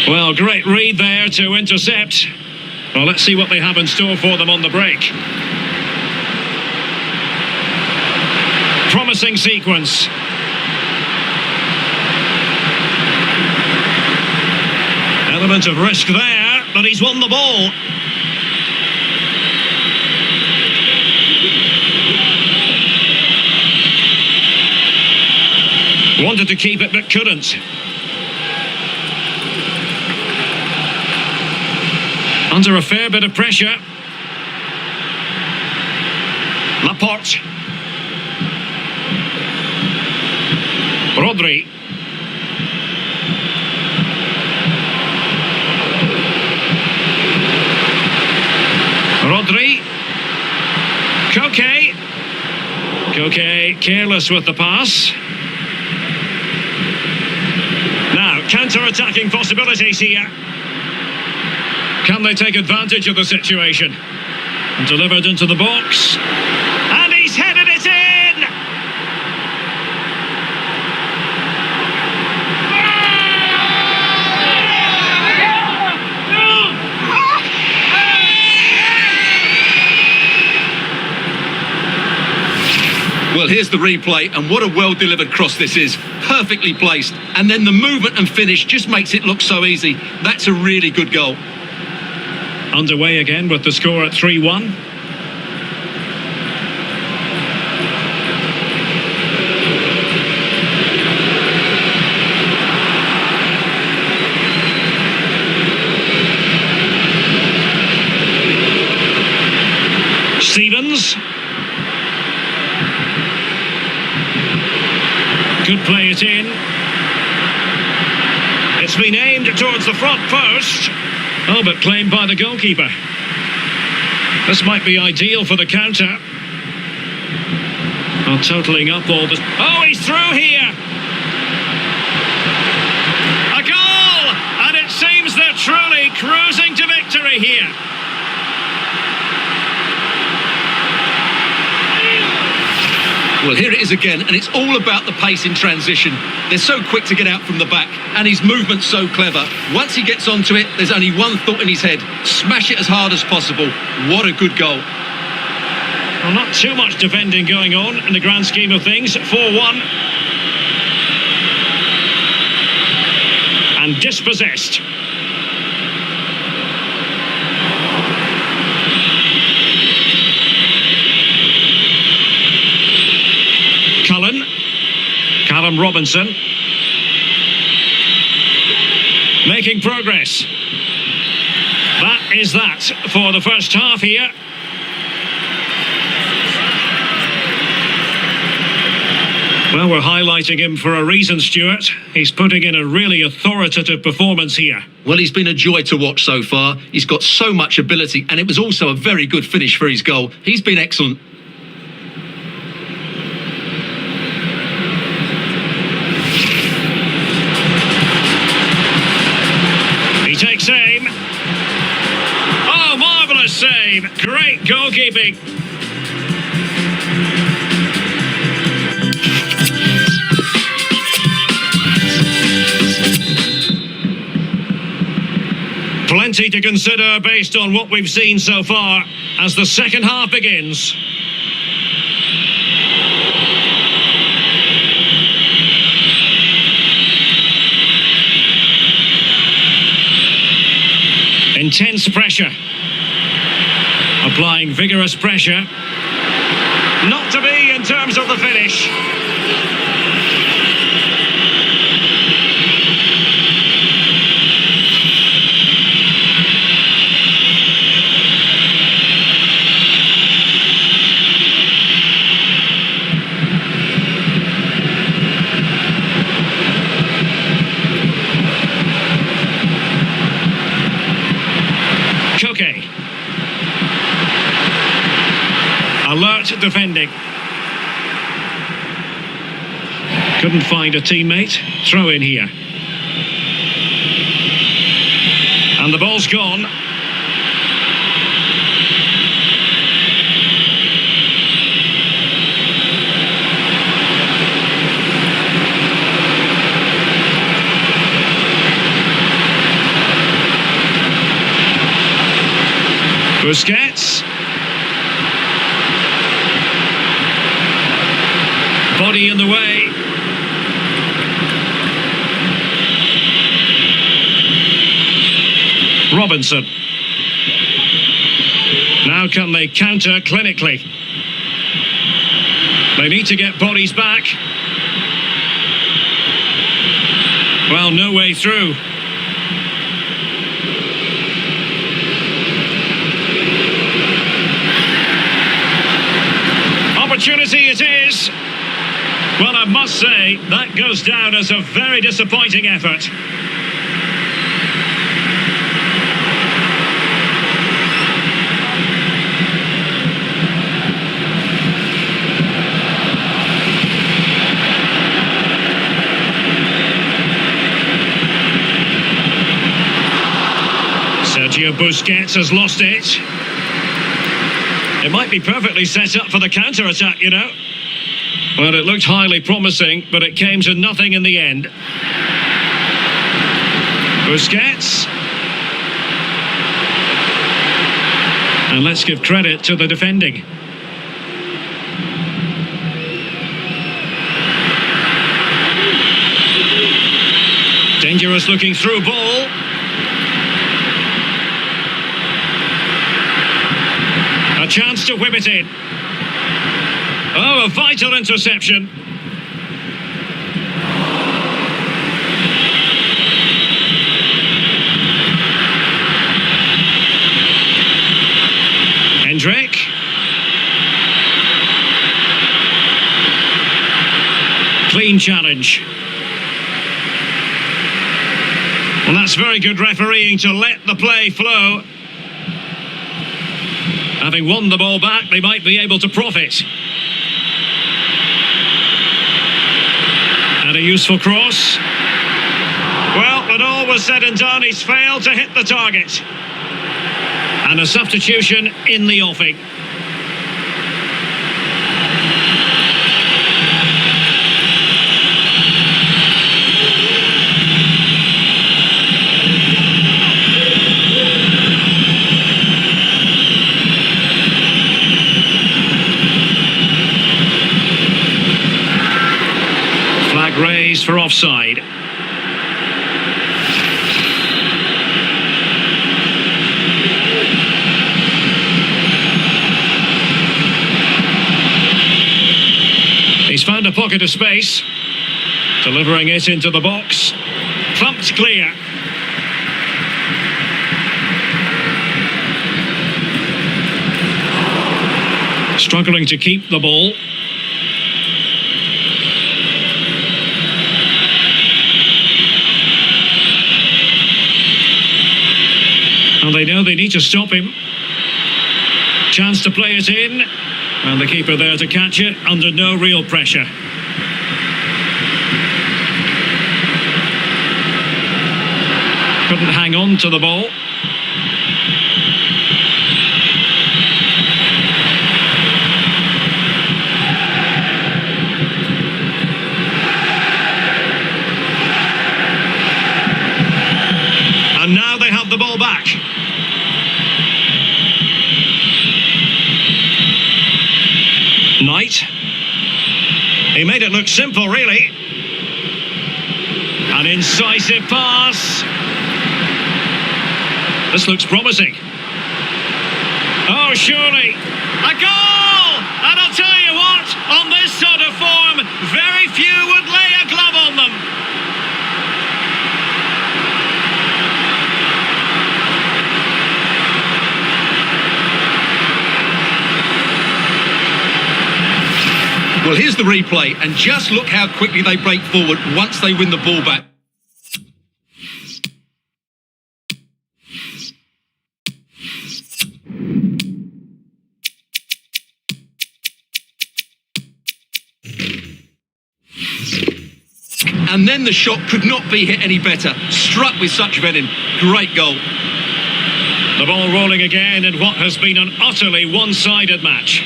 Well, great read there to intercept. Well, let's see what they have in store for them on the break. Promising sequence. Element of risk there, but he's won the ball. Wanted to keep it, but couldn't. Under a fair bit of pressure. Laporte. Rodri. Rodri. Koke. Koke careless with the pass. Now, counter-attacking possibilities here. Can they take advantage of the situation? And delivered into the box. And he's headed it in! Well, here's the replay, and what a well-delivered cross this is. Perfectly placed. And then the movement and finish just makes it look so easy. That's a really good goal. Underway again with the score at 3-1. Stevens. Could play it in. It's been aimed towards the front post. Oh, but claimed by the goalkeeper. This might be ideal for the counter. Oh, totalling up all this. Oh, he's through here. A goal! And it seems they're truly cruising to victory here. Well, here it is again, and it's all about the pace in transition. They're so quick to get out from the back, and his movement's so clever. Once he gets onto it, there's only one thought in his head: smash it as hard as possible. What a good goal. Well, not too much defending going on in the grand scheme of things. 4-1. And dispossessed. Cullen. Callum Robinson. Making progress. That is that for the first half here. Well, we're highlighting him for a reason, Stuart. He's putting in a really authoritative performance here. Well, he's been a joy to watch so far. He's got so much ability, and it was also a very good finish for his goal. He's been excellent. He takes aim. Oh, marvellous save. Great goalkeeping. Plenty to consider based on what we've seen so far as the second half begins. Intense pressure. Applying vigorous pressure. Not to be in terms of the finish. Alert defending. Couldn't find a teammate. Throw in here. And the ball's gone. Busquets. Body in the way. Robinson. Now can they counter clinically? They need to get bodies back. Well, no way through. Opportunity it is. Well, I must say, that goes down as a very disappointing effort. Sergio Busquets has lost it. It might be perfectly set up for the counter-attack, you know. Well, it looked highly promising, but it came to nothing in the end. Busquets. And let's give credit to the defending. Dangerous looking through ball. A chance to whip it in. Oh, a vital interception. Hendrick. Clean challenge. Well, that's very good refereeing to let the play flow. Having won the ball back, they might be able to profit. And a useful cross. Well, when all was said and done, he's failed to hit the target. And a substitution in the offing. Flag raised for offside. He's found a pocket of space, delivering it into the box. Thumped clear. Struggling to keep the ball. they know they need to stop him. Chance to play it in. And the keeper there to catch it under no real pressure. Couldn't hang on to the ball. And now they have the ball back. Knight. He made it look simple, really. An incisive pass. This looks promising. Oh, surely. A goal! And I'll tell you what, on this sort of form, very few would lay a glove on them. Well, here's the replay, and just look how quickly they break forward once they win the ball back. And then the shot could not be hit any better. Struck with such venom. Great goal. The ball rolling again in what has been an utterly one-sided match.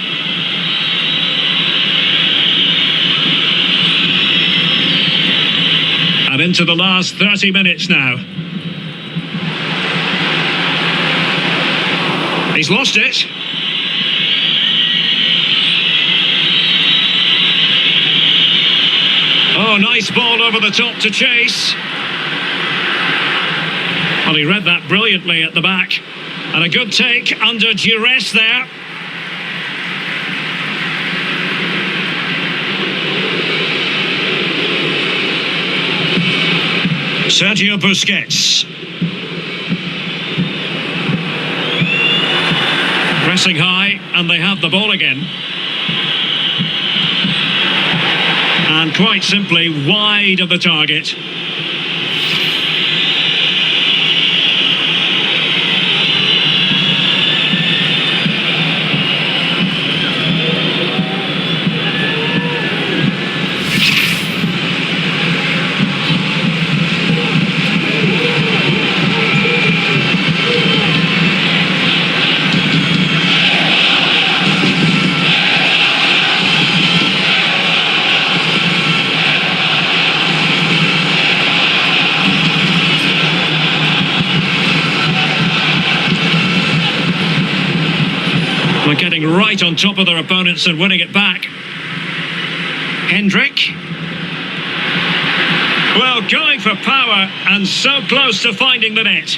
And into the last 30 minutes now. He's lost it. Oh, nice ball over the top to Chase. Well, he read that brilliantly at the back. And a good take under duress there. Sergio Busquets. Pressing high, and they have the ball again. And quite simply wide of the target. They're getting right on top of their opponents and winning it back. Hendrick. Well, going for power and so close to finding the net.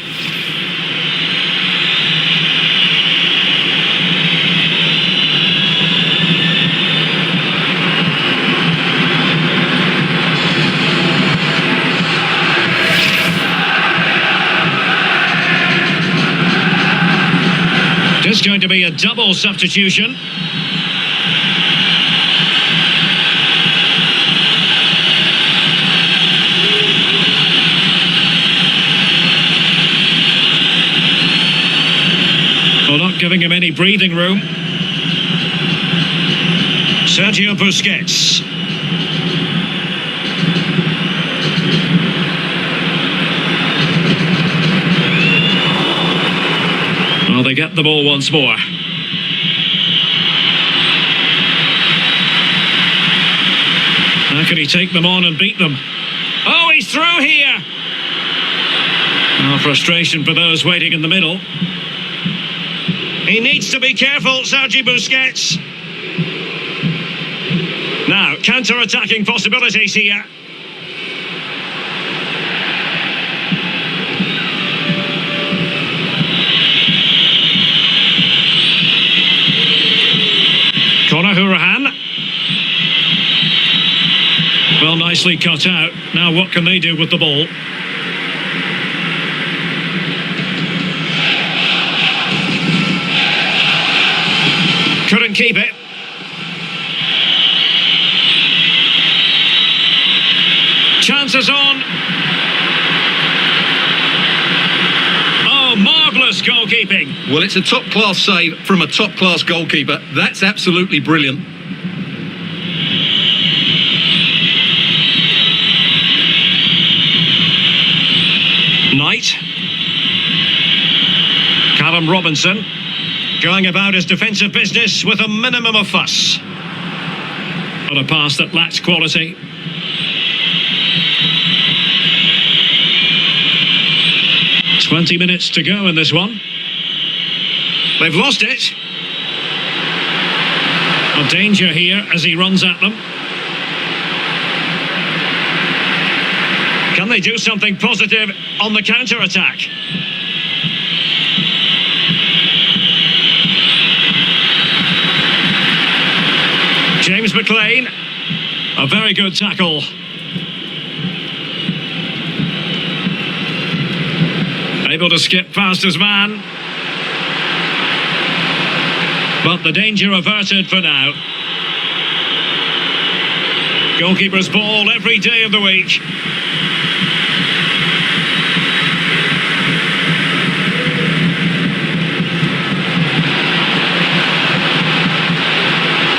It's going to be a double substitution. Well, not giving him any breathing room. Sergio Busquets. Well, they get the ball once more. How can he take them on and beat them? Oh, he's through here! Oh, frustration for those waiting in the middle. He needs to be careful, Sergio Busquets. Now, counter-attacking possibilities here. Hurahan. Well, nicely cut out. Now what can they do with the ball? Couldn't keep it. Chances on. Oh, marvellous goalkeeping. keeping. Well, it's a top-class save from a top-class goalkeeper. That's absolutely brilliant. Knight. Callum Robinson going about his defensive business with a minimum of fuss. On a pass that lacks quality. "20 minutes to go in this one. They've lost it. A danger here as he runs at them. Can they do something positive on the counter-attack? James McLean, a very good tackle. Able to skip past his man. But the danger averted for now. Goalkeeper's ball every day of the week.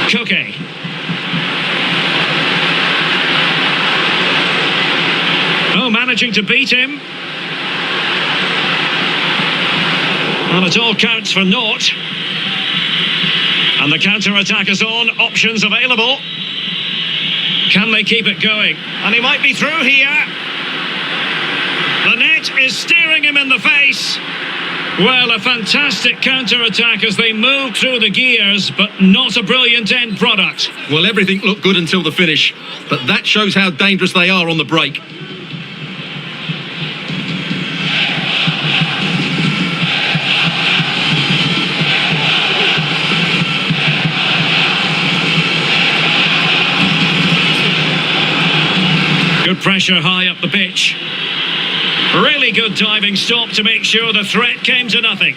Cookie. Oh, managing to beat him. And it all counts for naught. And the counter-attack is on. Options available. Can they keep it going? And he might be through here. The net is staring him in the face. Well, a fantastic counter-attack as they move through the gears, but not a brilliant end product. Well, everything looked good until the finish, but that shows how dangerous they are on the break. Good pressure high up the pitch. Really good diving stop to make sure the threat came to nothing.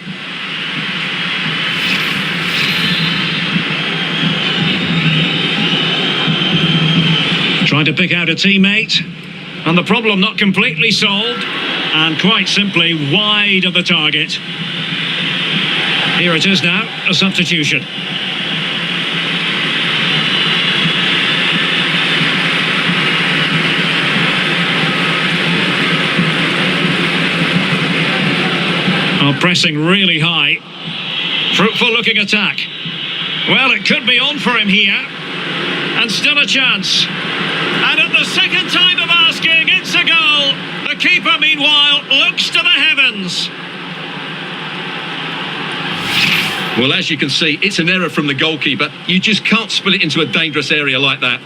Trying to pick out a teammate. And the problem not completely solved. And quite simply wide of the target. Here it is now, a substitution. Oh, pressing really high. Fruitful looking attack. Well, it could be on for him here. And still a chance. And at the second time of asking, it's a goal. The keeper, meanwhile, looks to the heavens. Well, as you can see, it's an error from the goalkeeper. You just can't spill it into a dangerous area like that.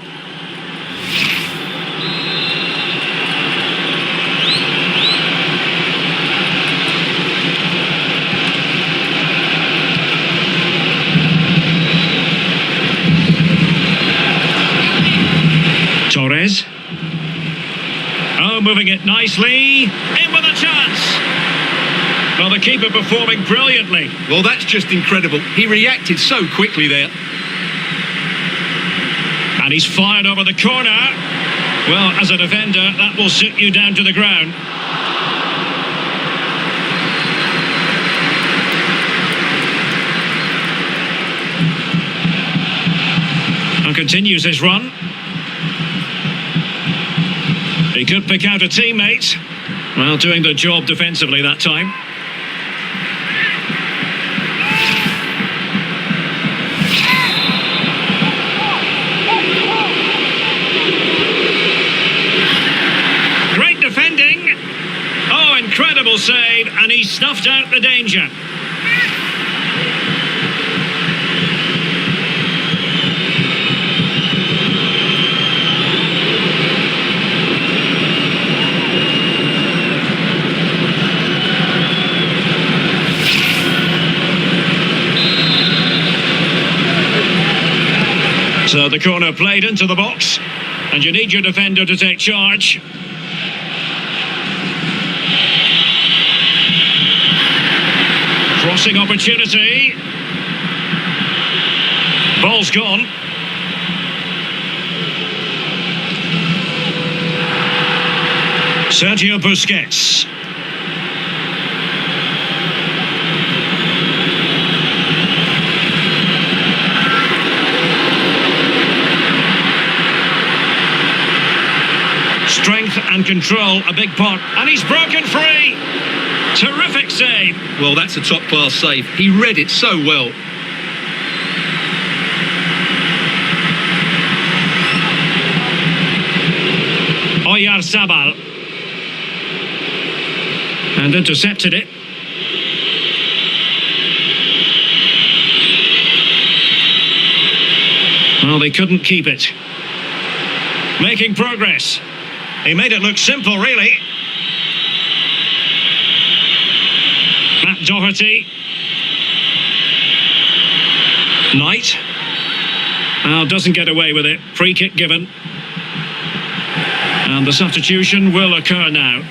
Torres. Oh, moving it nicely. In with a chance. Well, the keeper performing brilliantly. Well, that's just incredible. He reacted so quickly there. And he's fired over the corner. Well, as a defender, that will sit you down to the ground. And continues his run. He could pick out a teammate. Well, doing the job defensively that time. Great defending. Oh, incredible save. And he snuffed out the danger. So the corner played into the box, and you need your defender to take charge. Crossing opportunity. Ball's gone. Sergio Busquets. Depth and control a big part. And he's broken free. Terrific save. Well, that's a top-class save. He read it so well. Oyarzabal. And intercepted it. Well, they couldn't keep it. Making progress. He made it look simple, really. Matt Doherty. Knight. Doesn't get away with it. Free kick given. And the substitution will occur now.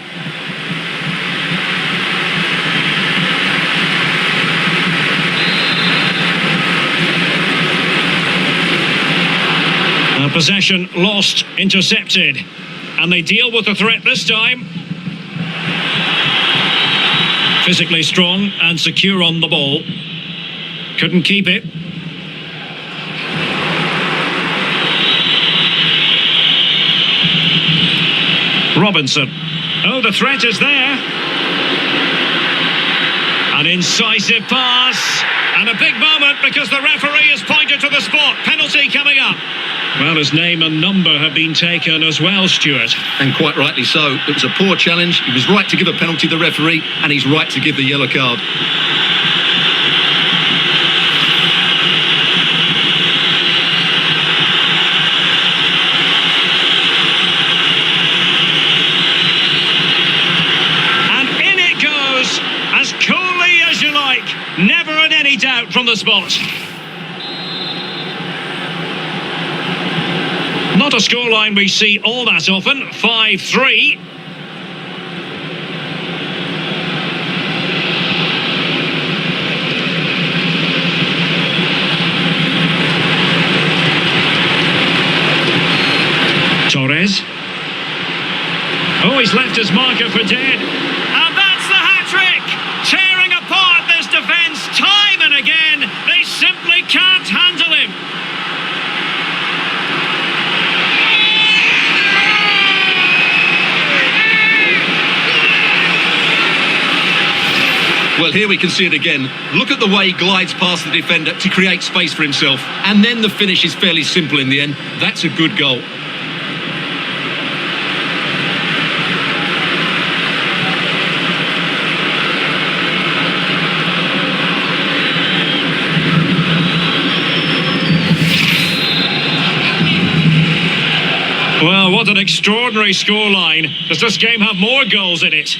Possession lost, intercepted. And they deal with the threat this time. Physically strong and secure on the ball. Couldn't keep it. Robinson. Oh, the threat is there. An incisive pass. And a big moment because the referee has pointed to the spot. Penalty coming up. Well, his name and number have been taken as well, Stuart. And quite rightly so. It was a poor challenge. He was right to give a penalty to the referee, and he's right to give the yellow card. And in it goes, as coolly as you like. Never in any doubt from the spot. Not a scoreline we see all that often. 5-3. Torres. Oh, he's left his marker for dead. And that's the hat-trick! Tearing apart this defence time and again. They simply can't handle him. Well, here we can see it again. Look at the way he glides past the defender to create space for himself. And then the finish is fairly simple in the end. That's a good goal. Well, what an extraordinary scoreline. Does this game have more goals in it?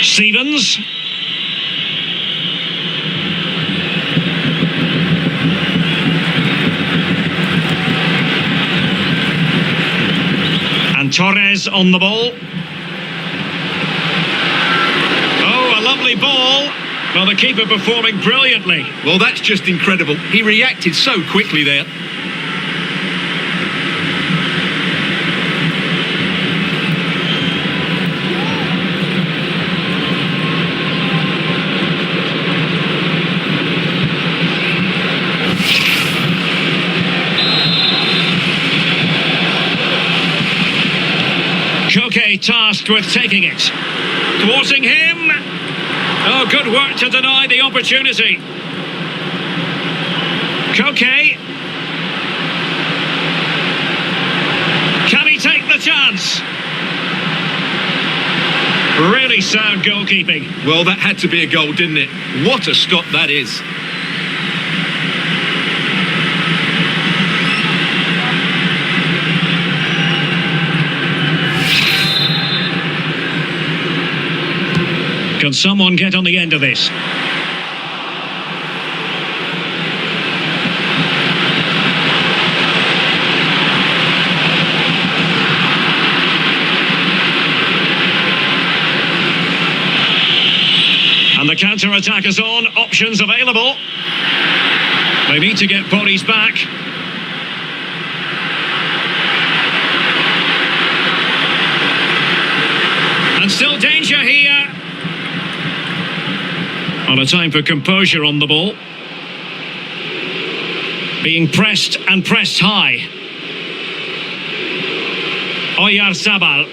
Stevens. And Torres on the ball. Oh, a lovely ball. Well, the keeper performing brilliantly. Well, that's just incredible. He reacted so quickly there. Koke tasked with taking it. Thwarting him. Oh, good work to deny the opportunity. Koke. Can he take the chance? Really sound goalkeeping. Well, that had to be a goal, didn't it? What a stop that is. Can someone get on the end of this? And the counter-attack is on. Options available. They need to get bodies back. And still danger here. On a time for composure on the ball. Being pressed and pressed high. Oyarzabal.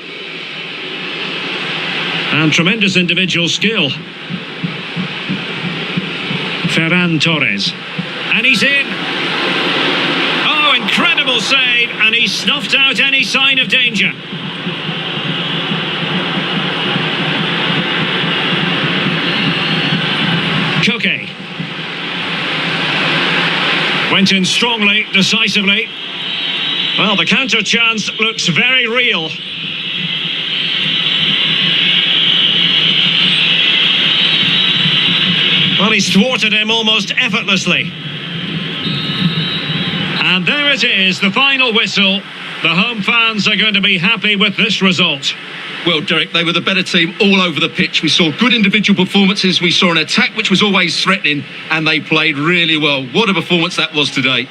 And tremendous individual skill. Ferran Torres. And he's in. Oh, incredible save. And he snuffed out any sign of danger. Koke. Went in strongly, decisively. Well, the counter chance looks very real. Well, he's thwarted him almost effortlessly. And there it is, the final whistle. The home fans are going to be happy with this result. Well, Derek, they were the better team all over the pitch. We saw good individual performances. We saw an attack which was always threatening, and they played really well. What a performance that was today.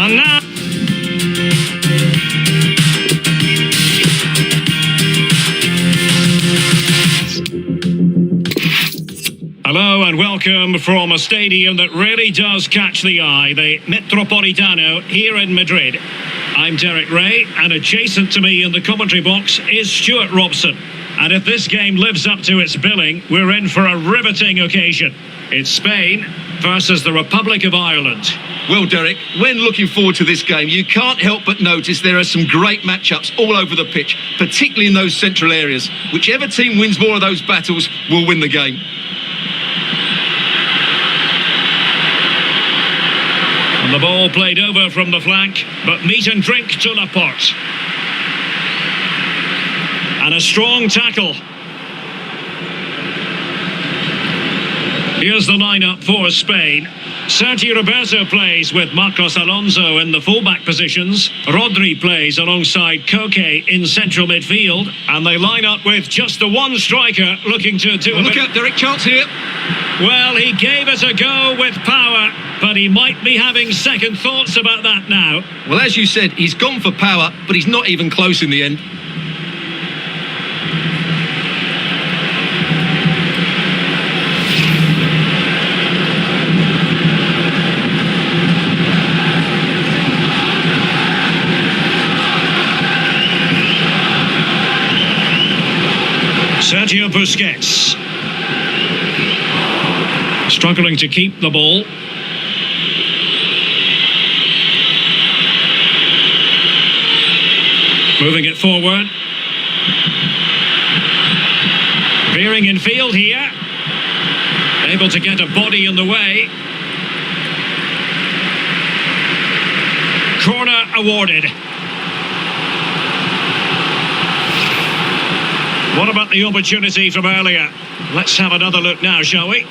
And now... Hello and welcome from a stadium that really does catch the eye, the Metropolitano here in Madrid. I'm Derek Ray, and adjacent to me in the commentary box is Stuart Robson. And if this game lives up to its billing, we're in for a riveting occasion. It's Spain versus the Republic of Ireland. Well, Derek, when looking forward to this game, you can't help but notice there are some great matchups all over the pitch, particularly in those central areas. Whichever team wins more of those battles will win the game. And the ball played over from the flank, but meat and drink to Laporte. And a strong tackle. Here's the lineup for Spain. Sergio Roberto plays with Marcos Alonso in the fullback positions. Rodri plays alongside Koke in central midfield. And they line up with just the one striker looking to do a Look out, Derek, chance here. Well, he gave it a go with power, but he might be having second thoughts about that now. Well, as you said, he's gone for power, but he's not even close in the end. Sergio Busquets. Struggling to keep the ball. Moving it forward. Veering in field here. Able to get a body in the way. Corner awarded. What about the opportunity from earlier? Let's have another look now, shall we?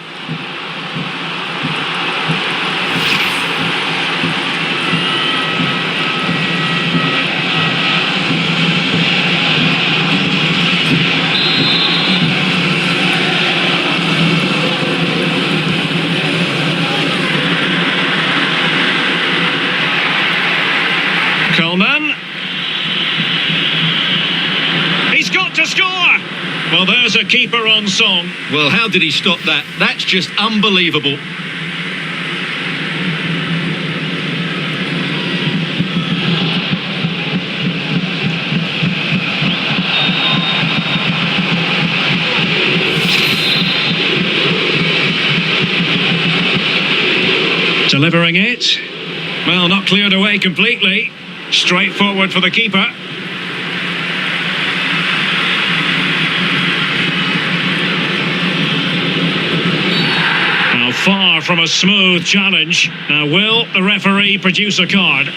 Coleman. He's got to score! Well, there's a keeper on song. Well, how did he stop that? That's just unbelievable. Delivering it. Well, not cleared away completely. Straight forward for the keeper. Now far from a smooth challenge. Now will the referee produce a card?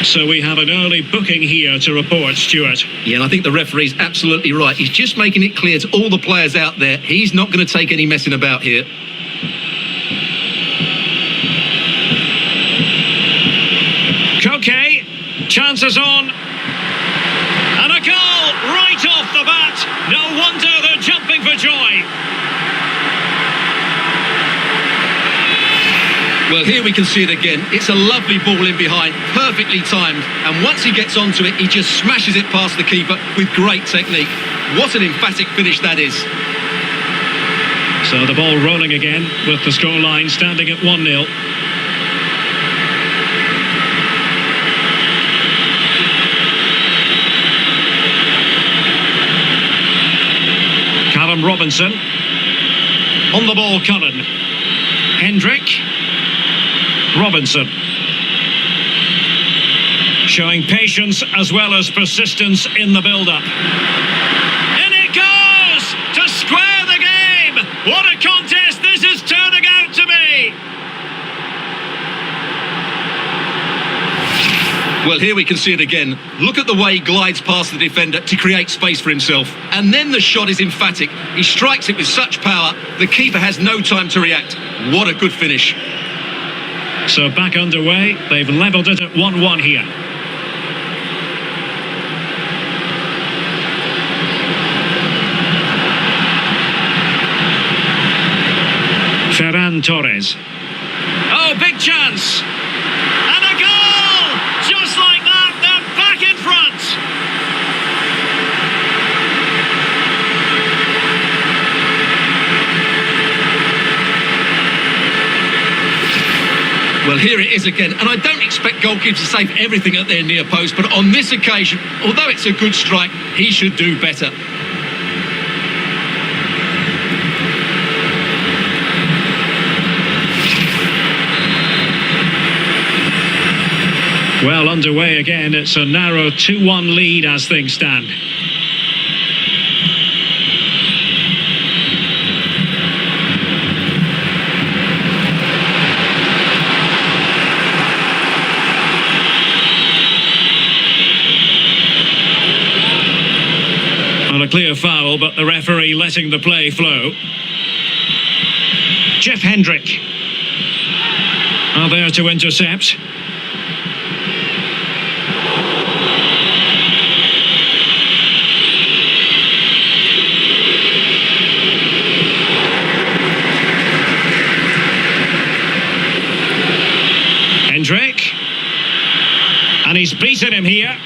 So we have an early booking here to report, Stuart. Yeah, and I think the referee's absolutely right. He's just making it clear to all the players out there, he's not going to take any messing about here. Koke, chances on. And a goal right off the bat. No wonder they're jumping for joy. Well, here we can see it again. It's a lovely ball in behind, perfectly timed. And once he gets onto it, he just smashes it past the keeper with great technique. What an emphatic finish that is. So the ball rolling again with the scoreline standing at 1-0. Callum Robinson. On the ball, Cullen. Hendrick. Robinson. Showing patience as well as persistence in the build-up. In it goes! To square the game! What a contest this is turning out to be! Well, here we can see it again. Look at the way he glides past the defender to create space for himself. And then the shot is emphatic. He strikes it with such power, the keeper has no time to react. What a good finish. So back underway, they've levelled it at 1-1 here. Ferran Torres. Oh, big chance! And a goal! Just like that, they're back in front! Well, here it is again, and I don't expect goalkeepers to save everything at their near post, but on this occasion, although it's a good strike, he should do better. Well, underway again, it's a narrow 2-1 lead as things stand. On a clear foul, but the referee letting the play flow. Jeff Hendrick are there to intercept. Hendrick, and he's beaten him here.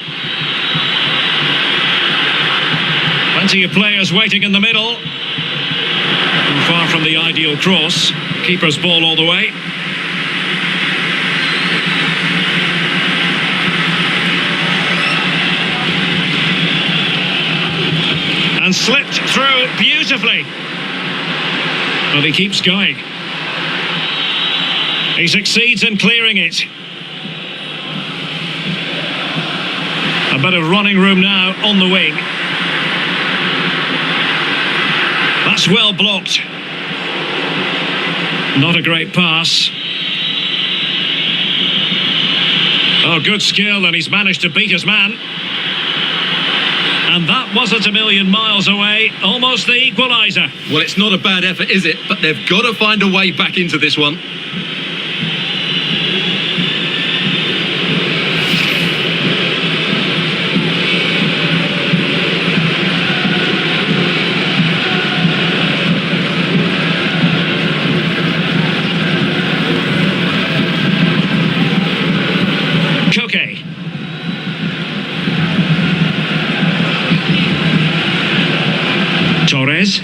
Plenty of players waiting in the middle. And far from the ideal cross. Keeper's ball all the way. And slipped through beautifully. But he keeps going. He succeeds in clearing it. A bit of running room now on the wing. That's well blocked. Not a great pass. Oh, good skill, and he's managed to beat his man. And that wasn't a million miles away, almost the equaliser. Well, it's not a bad effort, is it? But they've got to find a way back into this one. Torres.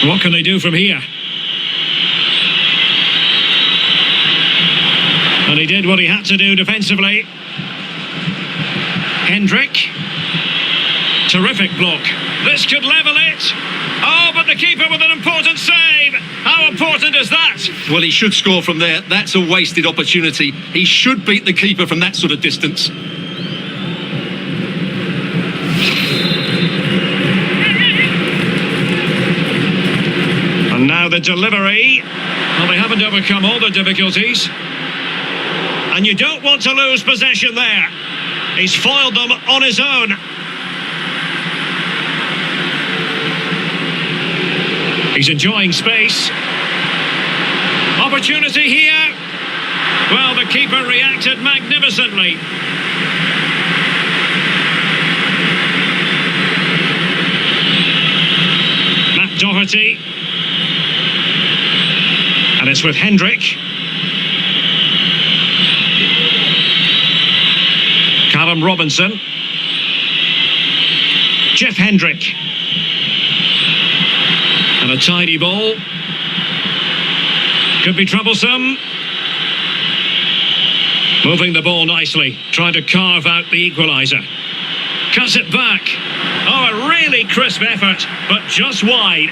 What can they do from here? And he did what he had to do defensively. Hendrick. Terrific block. This could level it. Oh, but the keeper with an important save. How important is that? Well, he should score from there. That's a wasted opportunity. He should beat the keeper from that sort of distance. And now the delivery. Well, they haven't overcome all the difficulties. And you don't want to lose possession there. He's foiled them on his own. He's enjoying space. Opportunity here. Well, the keeper reacted magnificently. quality. And it's with Hendrick. Callum Robinson. Jeff Hendrick. And a tidy ball. Could be troublesome. Moving the ball nicely, trying to carve out the equaliser. Cuts it back. Oh, a really crisp effort, but just wide.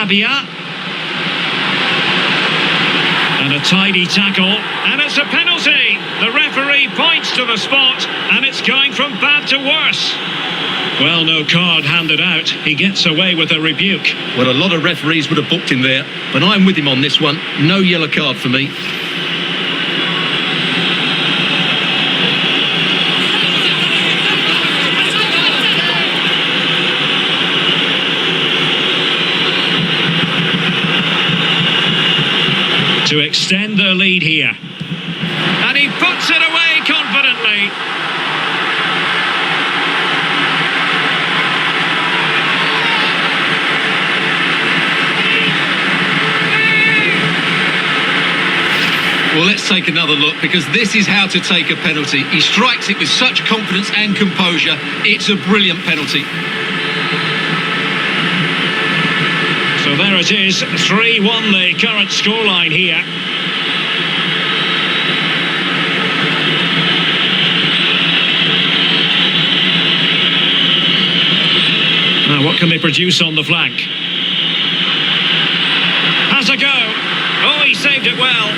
Arabia. And a tidy tackle, and it's a penalty. The referee points to the spot, and it's going from bad to worse. Well, no card handed out. He gets away with a rebuke. Well, a lot of referees would have booked him there, but I'm with him on this one. No yellow card for me. To extend their lead here. And he puts it away confidently. Well, let's take another look, because this is how to take a penalty. He strikes it with such confidence and composure. It's a brilliant penalty. So there it is, 3-1 the current scoreline here. Now, what can they produce on the flank? Has a go. Oh, he saved it well.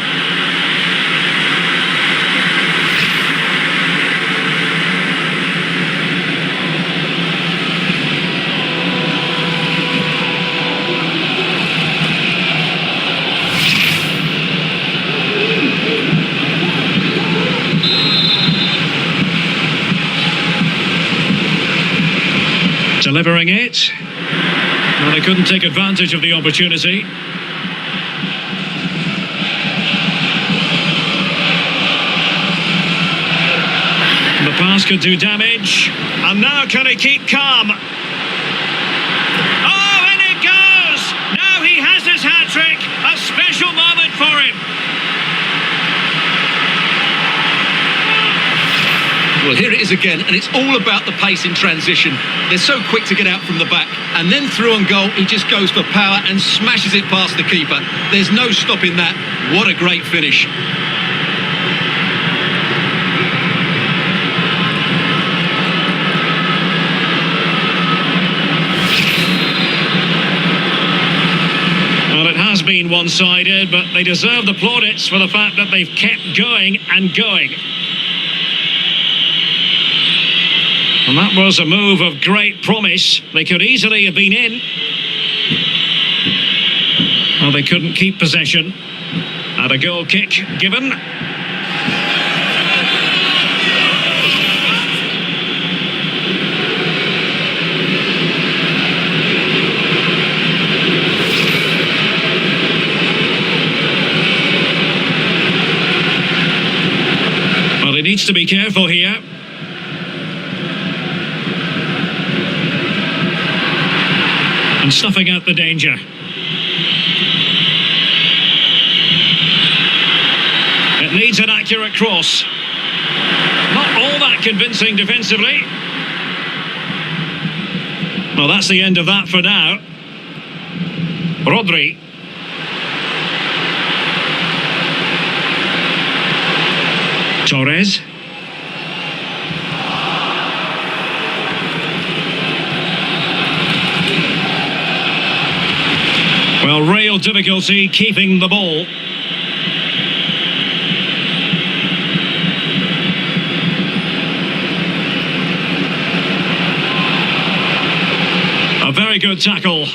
Delivering it. Well, they couldn't take advantage of the opportunity. The pass could do damage. And now can he keep calm? Oh, and it goes! Now he has his hat-trick. A special moment for him. Well, here it is again, and it's all about the pace in transition. They're so quick to get out from the back, and then through on goal, he just goes for power and smashes it past the keeper. There's no stopping that. What a great finish. Well, it has been one-sided, but they deserve the plaudits for the fact that they've kept going and going. And that was a move of great promise. They could easily have been in. Well, they couldn't keep possession. And a goal kick given. Well, he needs to be careful here. And snuffing out the danger. It needs an accurate cross. Not all that convincing defensively. Well, that's the end of that for now. Rodri. Torres. Well, real difficulty keeping the ball. good tackle.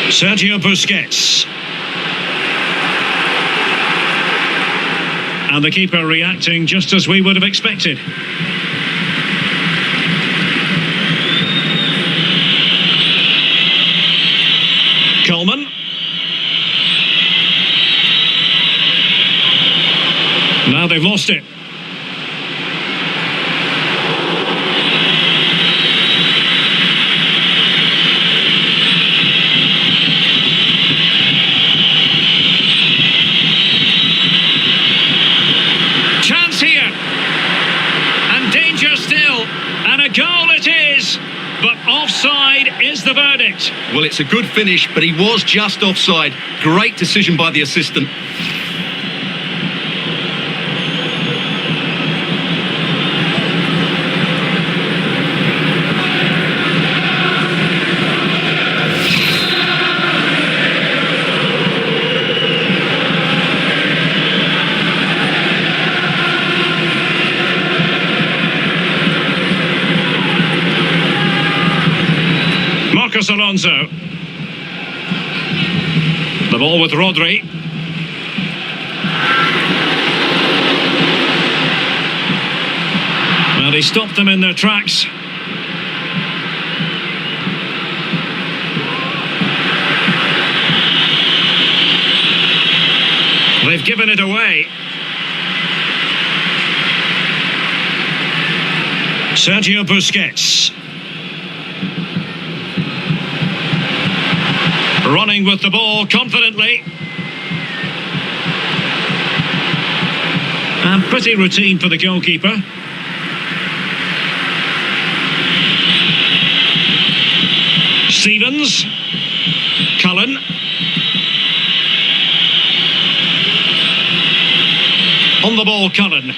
Sergio Busquets. And the keeper reacting just as we would have expected. Coleman. Now they've lost it. Chance here. And danger still. And a goal it is. But offside is the verdict. Well, it's a good finish, but he was just offside. Great decision by the assistant. Marcos Alonso. The ball with Rodri. Well, he stopped them in their tracks. They've given it away. Sergio Busquets. Running with the ball confidently. And pretty routine for the goalkeeper. Stevens. Cullen. On the ball, Cullen.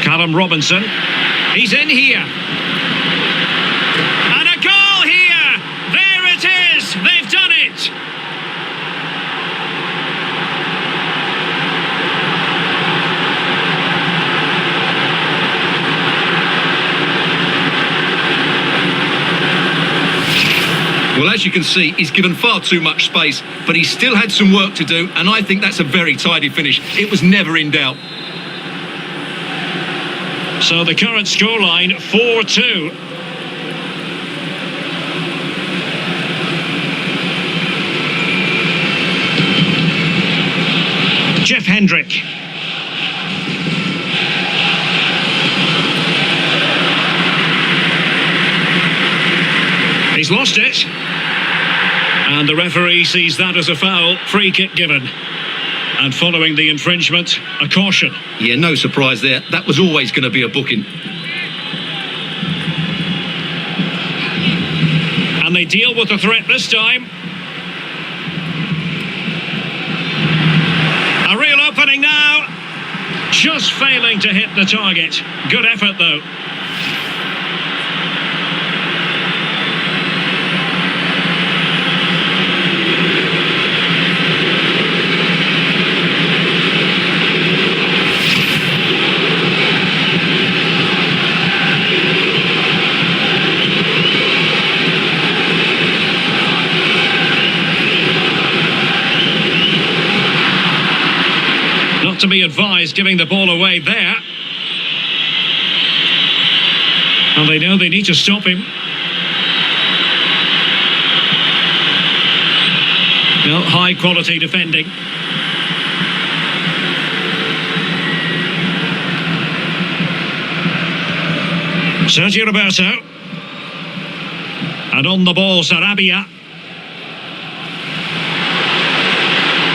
Callum Robinson. He's in here. And a goal here! There it is! They've done it! Well, as you can see, he's given far too much space, but he still had some work to do, and I think that's a very tidy finish. It was never in doubt. So the current scoreline, 4-2. Jeff Hendrick. He's lost it. And the referee sees that as a foul. Free kick given. And following the infringement, a caution. Yeah, no surprise there. That was always going to be a booking. And they deal with the threat this time. A real opening now. Just failing to hit the target. Good effort, though. Not to be advised giving the ball away there. And they know they need to stop him. Well, high quality defending. Sergio Roberto. And on the ball, Arabia.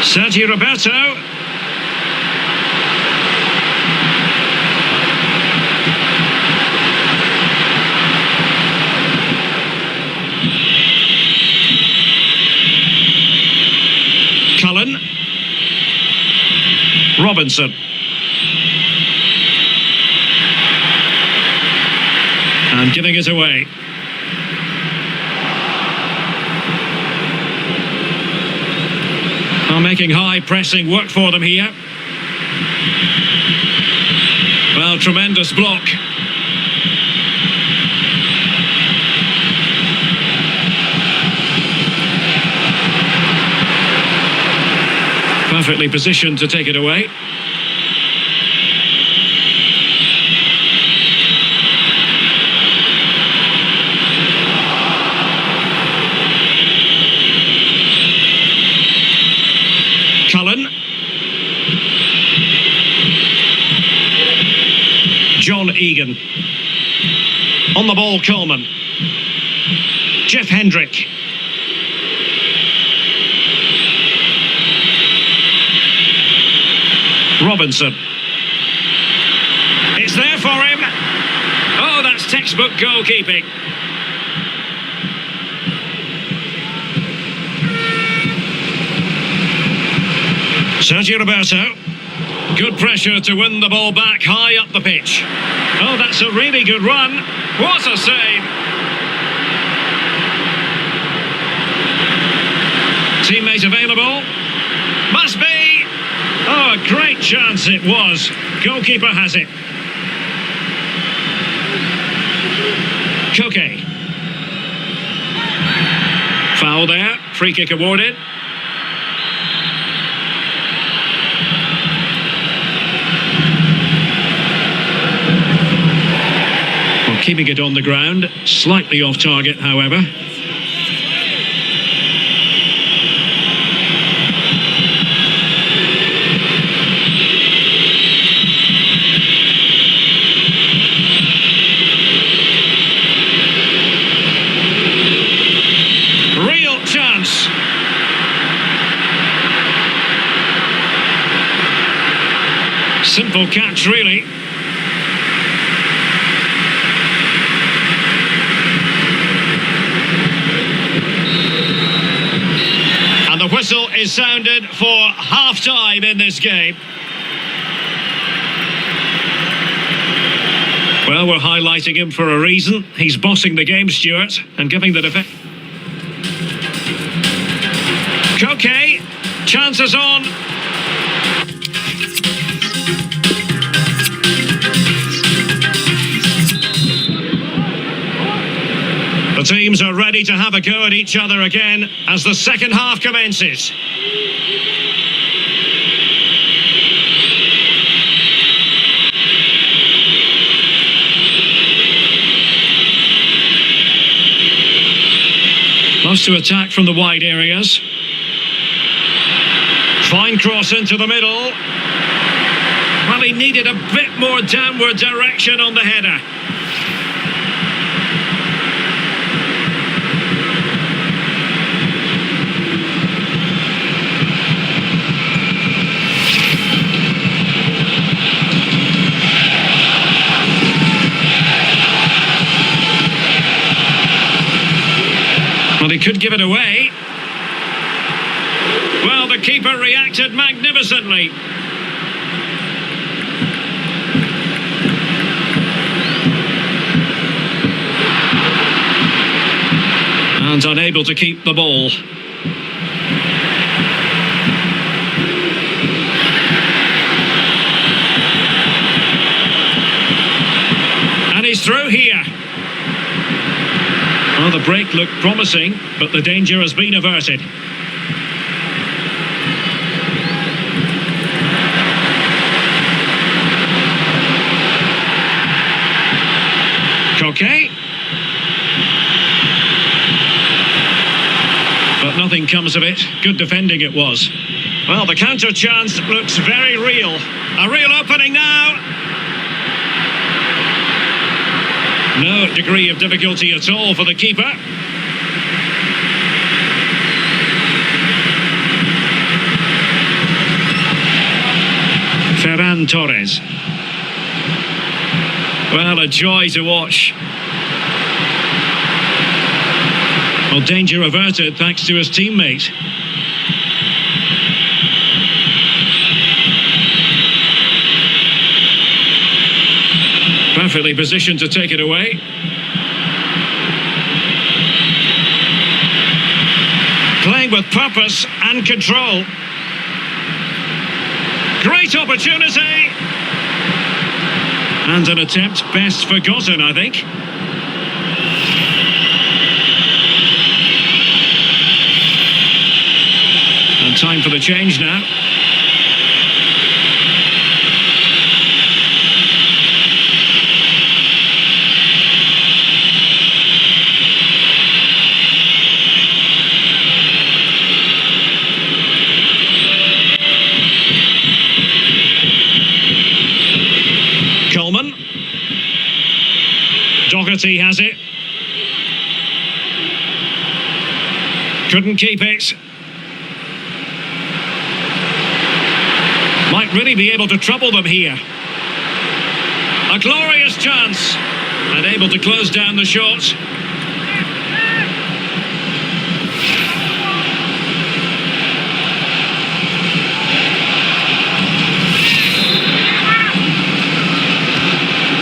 Sergio Roberto. Cullen. Robinson. And giving it away. Are making high pressing work for them here. a tremendous block. Perfectly positioned to take it away. Cullen. John Egan. On the ball, Coleman. Jeff Hendrick. Robinson. It's there for him. Oh, that's textbook goalkeeping. Sergio Roberto. Good pressure to win the ball back high up the pitch. Oh, that's a really good run. What a save. Teammate available. Must be. Oh, a great chance it was. Goalkeeper has it. Koke. Foul there. Free kick awarded. Well, keeping it on the ground. Slightly off target, however. Simple catch, really. And the whistle is sounded for half-time in this game. Well, we're highlighting him for a reason. He's bossing the game, Stuart, and giving the defence. Koke, chances on. The teams are ready to have a go at each other again as the second half commences. Close to attack from the wide areas. Fine cross into the middle. Well, he needed a bit more downward direction on the header. Well, he could give it away. Well, the keeper reacted magnificently. And unable to keep the ball. And he's through here. Well, the break looked promising, but the danger has been averted. Koke. But nothing comes of it. Good defending it was. Well, the counter chance looks very real. A real opening now. No degree of difficulty at all for the keeper. Ferran Torres. Well, a joy to watch. Well, danger averted thanks to his teammate. Perfectly positioned to take it away. Playing with purpose and control. Great opportunity. And an attempt best forgotten, I think. And time for the change now. Coleman. Doherty has it. Couldn't keep it. Might really be able to trouble them here. A glorious chance. And able to close down the shot.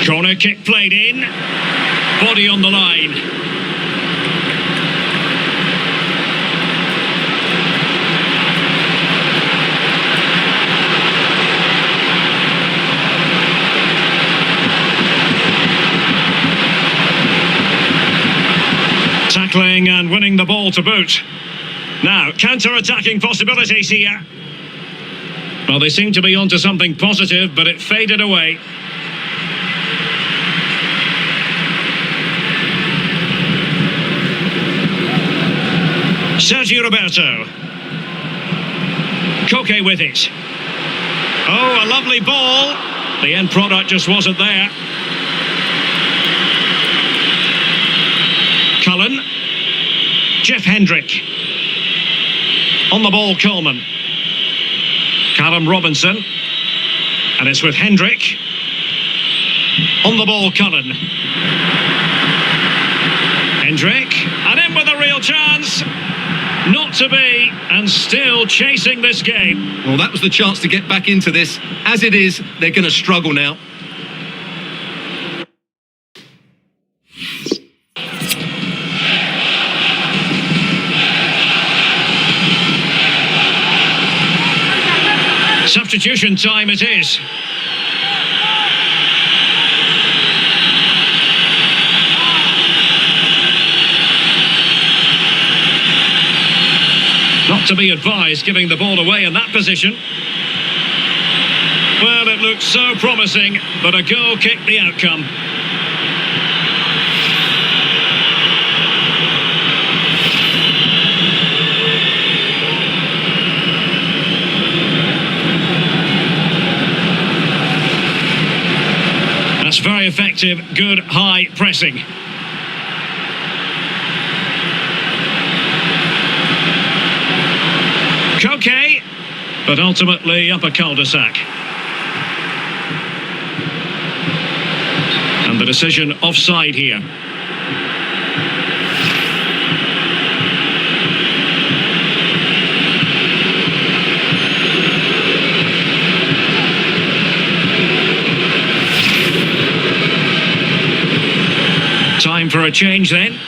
Corner kick played in. Body on the line. Tackling and winning the ball to boot. Now, counter-attacking possibilities here. Well, they seem to be onto something positive, but it faded away. Sergio Roberto. Koke with it. Oh, a lovely ball. The end product just wasn't there. Cullen. Jeff Hendrick. On the ball, Coleman. Callum Robinson. And it's with Hendrick. On the ball, Cullen. Hendrick. And in with a real chance. Not to be, and still chasing this game. Well, that was the chance to get back into this. As it is, they're going to struggle now. Substitution time it is. Not to be advised giving the ball away in that position. Well, it looked so promising, but a goal kicked the outcome. That's very effective, good high pressing. Koke, but ultimately up a cul-de-sac. And the decision offside here. Time for a change then.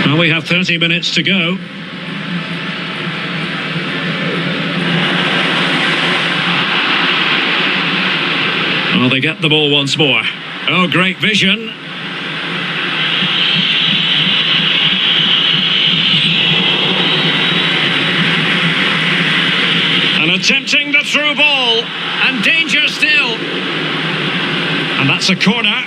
Well, we have 30 minutes to go. Well, they get the ball once more. Oh, great vision. And attempting the through ball. And danger still. And that's a corner.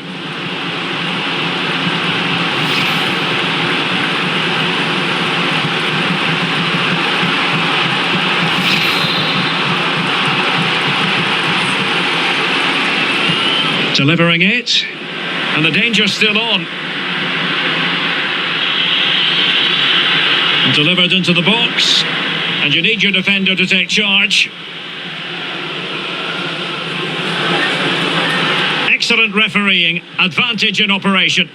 Delivering it, and the danger's still on. And delivered into the box, and you need your defender to take charge. Excellent refereeing, advantage in operation.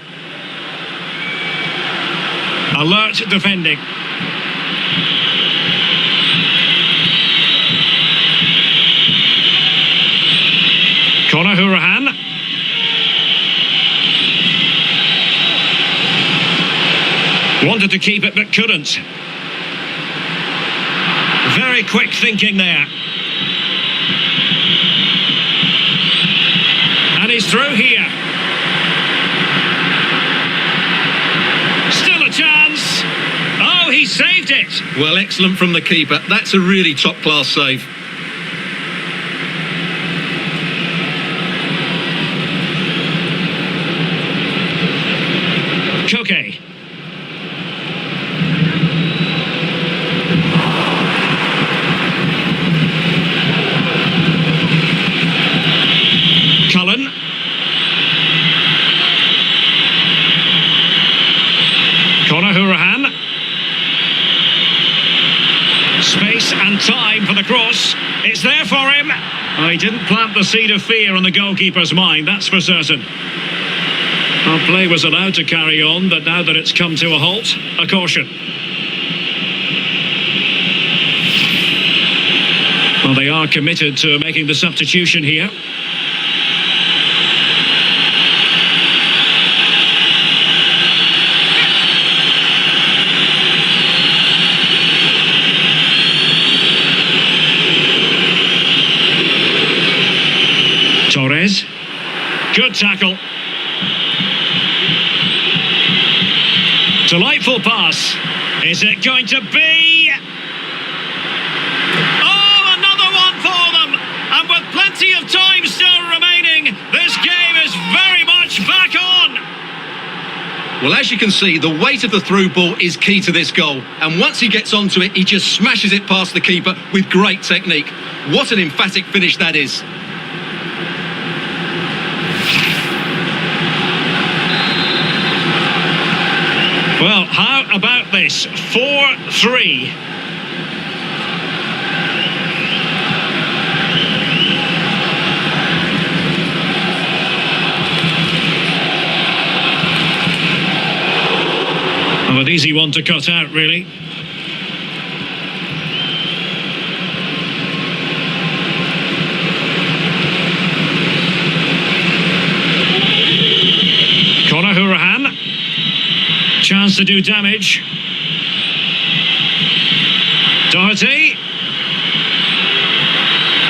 Alert defending. Conor Hourihane. Wanted to keep it but couldn't. Very quick thinking there. And he's through here. Still a chance. Oh, he saved it. Well, excellent from the keeper. That's a really top-class save. Koke. Cullen. Conor Hourihane. Space and time for the cross. It's there for him. Oh, he didn't plant the seed of fear on the goalkeeper's mind, that's for certain. Well, play was allowed to carry on, but now that it's come to a halt, a caution. Well, they are committed to making the substitution here. Torres. Good tackle. Delightful pass. Is it going to be? Oh, another one for them! And with plenty of time still remaining, this game is very much back on! Well, as you can see, the weight of the through ball is key to this goal. And once he gets onto it, he just smashes it past the keeper with great technique. What an emphatic finish that is. Well, how about this? 4-3. Well, an easy one to cut out, really. Conor Hourihane. Chance to do damage. Doherty.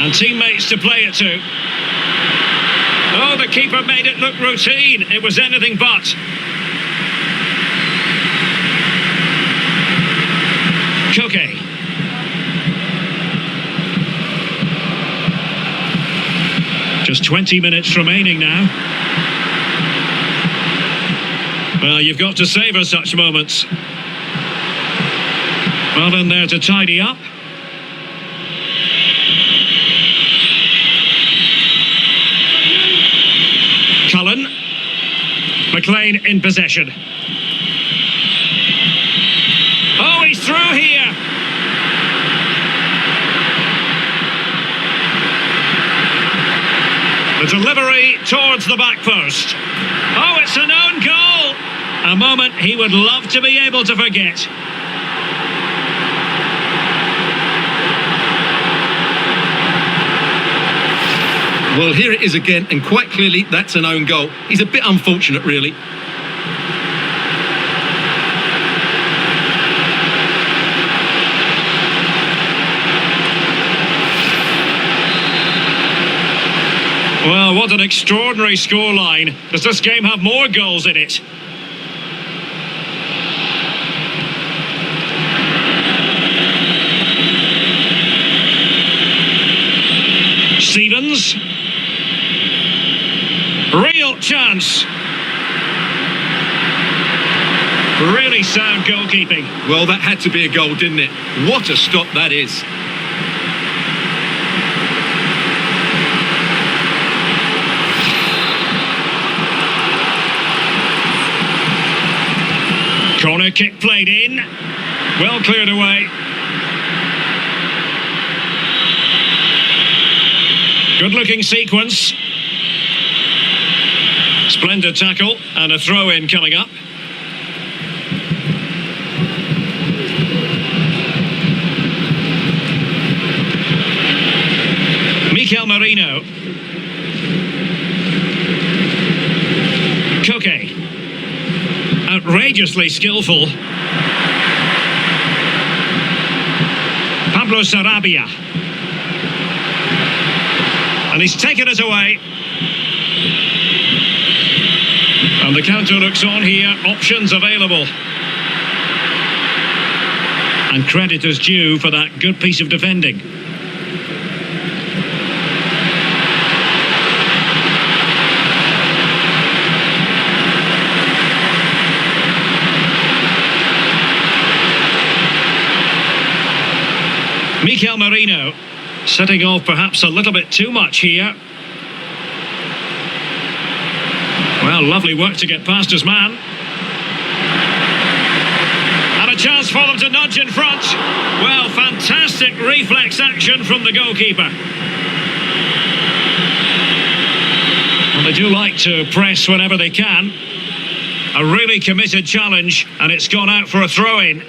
And teammates to play it to. Oh, the keeper made it look routine. It was anything but. Koke. Just 20 minutes remaining now. Well, you've got to savour such moments. Well in there to tidy up. Cullen. McLean in possession. Oh, he's through here. The delivery towards the back post. Oh, it's an own goal. A moment he would love to be able to forget. Well, here it is again, and quite clearly that's an own goal. He's a bit unfortunate, really. Well, what an extraordinary scoreline. Does this game have more goals in it? Stevens. Real chance. Really sound goalkeeping. Well, that had to be a goal, didn't it? What a stop that is. Corner kick played in. Well cleared away. Good looking sequence. Splendid tackle and a throw in coming up. Mikel Merino. outrageously skillful. Pablo Sarabia. And he's taken it away. And the counter looks on here, options available. And credit is due for that good piece of defending. Mikel Merino setting off perhaps a little bit too much here. Well, lovely work to get past his man. And a chance for them to nudge in front. Well, fantastic reflex action from the goalkeeper. Well, they do like to press whenever they can. A really committed challenge, and it's gone out for a throw-in.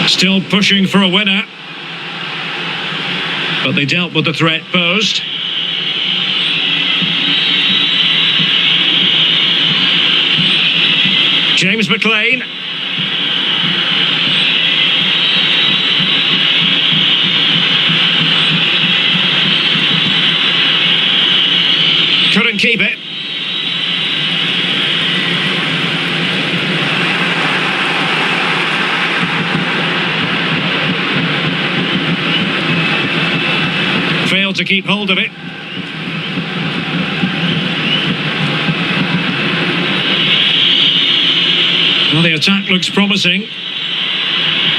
Still pushing for a winner, but they dealt with the threat posed. James McLean. Couldn't keep it. Failed to keep hold of it. Well, the attack looks promising.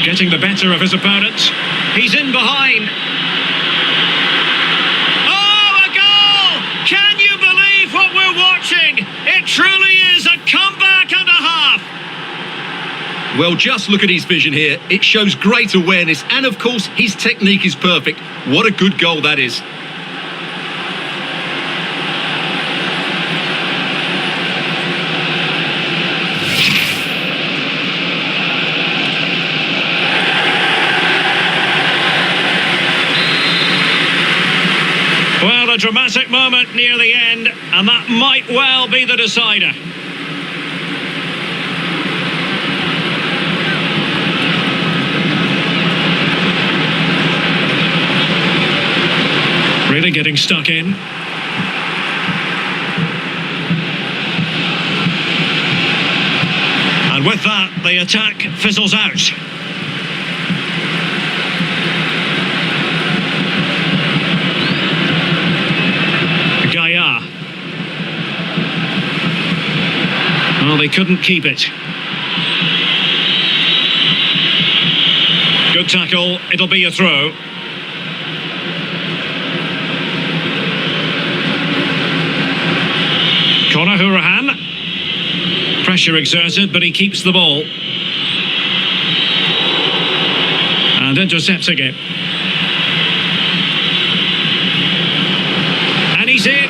Getting the better of his opponent. He's in behind. Oh, a goal! Can you believe what we're watching? It truly is a comeback and a half. Well, just look at his vision here. It shows great awareness, and of course, his technique is perfect. What a good goal that is. Well, a dramatic moment near the end, and that might well be the decider. Really getting stuck in. And with that, the attack fizzles out. Gaia. Well, they couldn't keep it. Good tackle, it'll be a throw. Conor Hourihane. Pressure exerted, but he keeps the ball. And intercepting it. And he's in.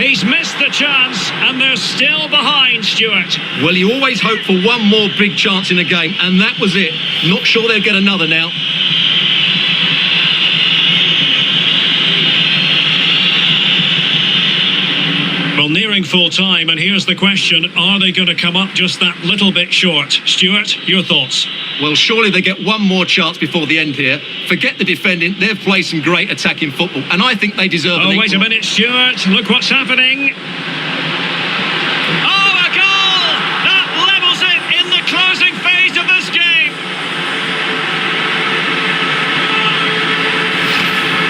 He's missed the chance, and they're still behind, Stuart. Well, you always hope for one more big chance in a game, and that was it. Not sure they'll get another now. Well, nearing full time, and here's the question, are they going to come up just that little bit short? Stuart, your thoughts? Well, surely they get one more chance before the end here. Forget the defending, they've played some great attacking football, and I think they deserve an Oh, equal. wait a minute, Stuart, look what's happening. Oh, a goal! That levels it in the closing phase of this game.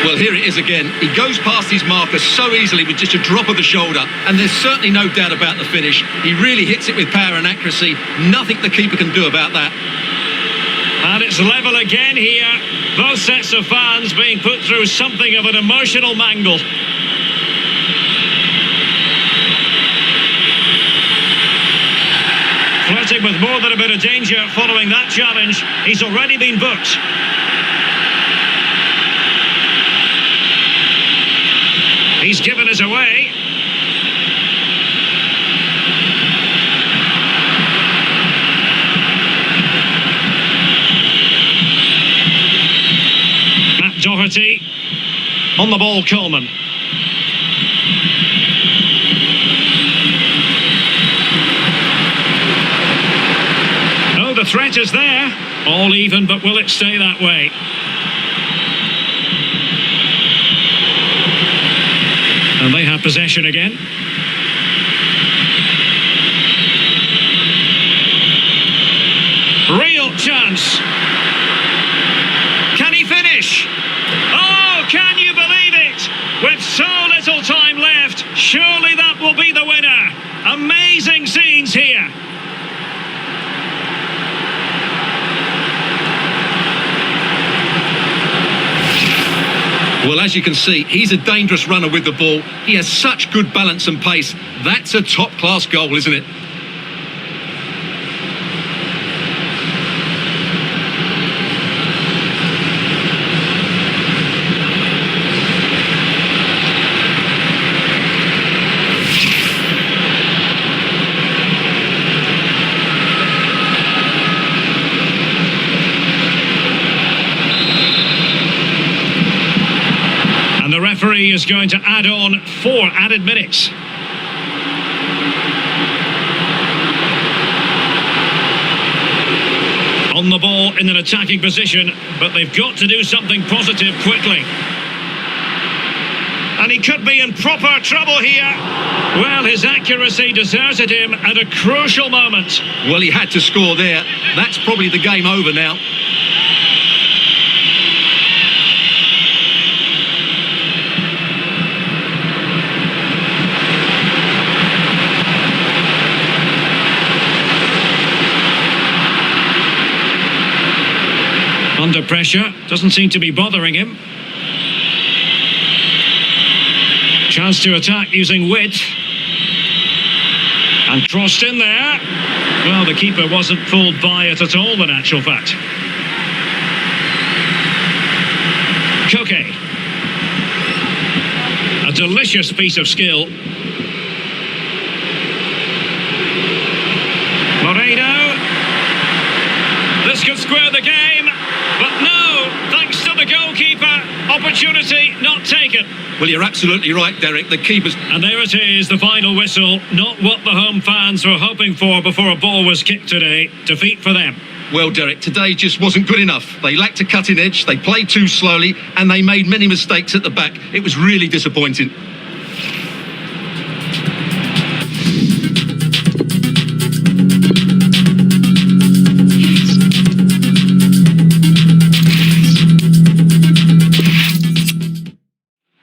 Well, here it is again. He goes past his marker so easily with just a drop of the shoulder, and there's certainly no doubt about the finish. He really hits it with power and accuracy. Nothing the keeper can do about that. And it's level again here. Both sets of fans being put through something of an emotional mangle. Flirting with more than a bit of danger following that challenge. He's already been booked. He's given us away. Doherty. On the ball, Coleman. Oh, the threat is there. All even, but will it stay that way? And they have possession again. Real chance. Can he finish? Oh, can you believe it? With so little time left, surely that will be the winner. Amazing scenes here. Well, as you can see, he's a dangerous runner with the ball. He has such good balance and pace. That's a top-class goal, isn't it? The referee is going to add on 4 added minutes. On the ball in an attacking position, but they've got to do something positive quickly. And he could be in proper trouble here. Well, his accuracy deserted him at a crucial moment. Well, he had to score there. That's probably the game over now. Under pressure, doesn't seem to be bothering him. Chance to attack using width. And crossed in there. Well, the keeper wasn't fooled by it at all, in actual fact. Koke. A delicious piece of skill. Moreno. This could square the game. But no, thanks to the goalkeeper, opportunity not taken. Well, you're absolutely right, Derek. The keeper's... And there it is, the final whistle. Not what the home fans were hoping for before a ball was kicked today. Defeat for them. Well, Derek, today just wasn't good enough. They lacked a cutting edge, they played too slowly, and they made many mistakes at the back. It was really disappointing.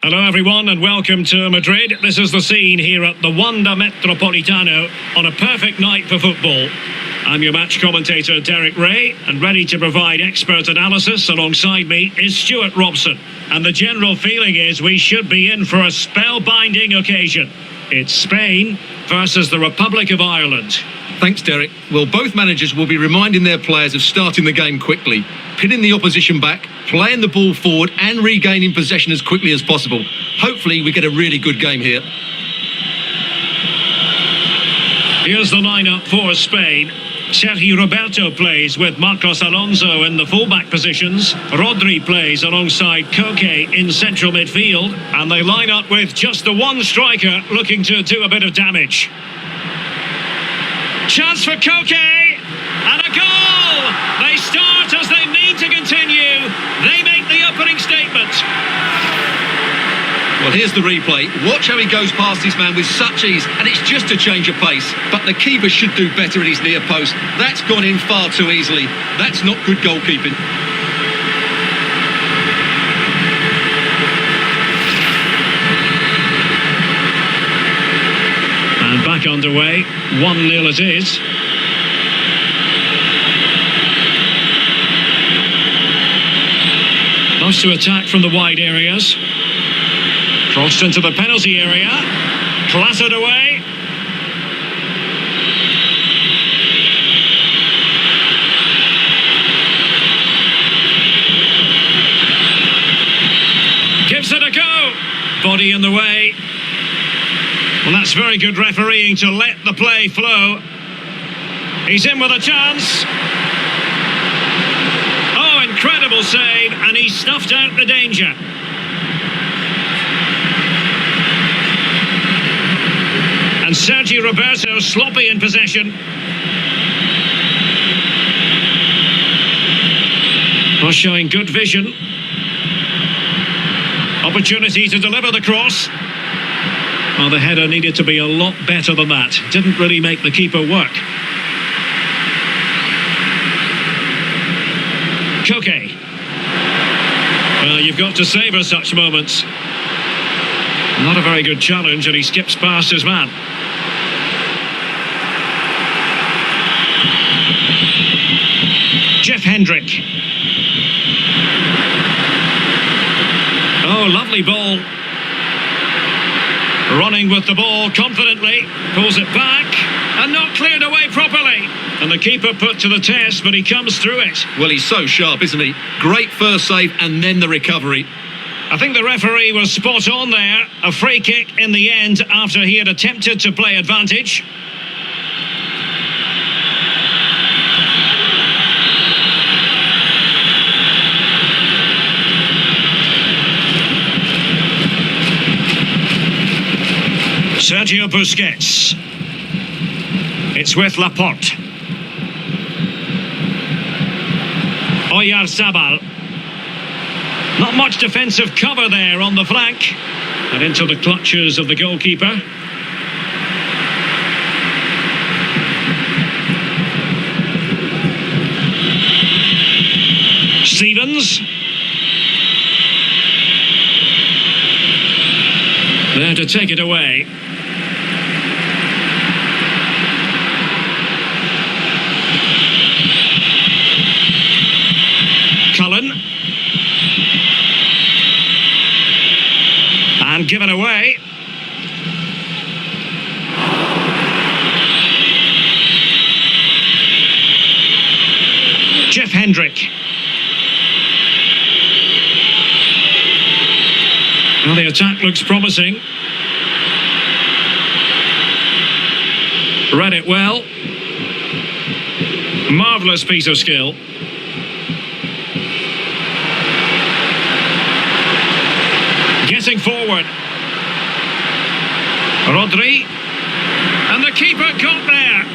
Hello everyone and welcome to Madrid. This is the scene here at the Wanda Metropolitano on a perfect night for football. I'm your match commentator Derek Ray, and ready to provide expert analysis alongside me is Stuart Robson. And the general feeling is we should be in for a spellbinding occasion. It's Spain versus the Republic of Ireland. Thanks, Derek. Well, both managers will be reminding their players of starting the game quickly, pinning the opposition back, playing the ball forward and regaining possession as quickly as possible. Hopefully we get a really good game here. Here's the lineup for Spain. Sergio Roberto plays with Marcos Alonso in the fullback positions. Rodri plays alongside Koke in central midfield. And they line up with just the one striker looking to do a bit of damage. Chance for Koke, and a goal! They start as they mean to continue. They make the opening statement. Well, here's the replay. Watch how he goes past his man with such ease, and it's just a change of pace. But the keeper should do better at his near post. That's gone in far too easily. That's not good goalkeeping. And back underway, 1-0 it is. Loves to attack from the wide areas. Crossed into the penalty area. Clattered away. Gives it a go. Body in the way. Well, that's very good refereeing to let the play flow. He's in with a chance. Oh, incredible wonderful save, and he snuffed out the danger. And Sergio Roberto sloppy in possession. Well, showing good vision. Opportunity to deliver the cross. Well, the header needed to be a lot better than that. Didn't really make the keeper work. Koke. Well, you've got to savour such moments. Not a very good challenge, and he skips past his man. Jeff Hendrick. Oh, lovely ball. Running with the ball confidently. Pulls it back. And not cleared away properly. And the keeper put to the test, but he comes through it. Well, he's so sharp, isn't he? Great first save and then the recovery. I think the referee was spot on there. A free kick in the end after he had attempted to play advantage. Sergio Busquets. It's with Laporte. Oyarzabal. Not much defensive cover there on the flank. And into the clutches of the goalkeeper. Stevens. There to take it away. Cullen. And given away. Jeff Hendrick. Well, the attack looks promising. Read it well. Marvellous piece of skill. Getting forward. Rodri. And the keeper got there.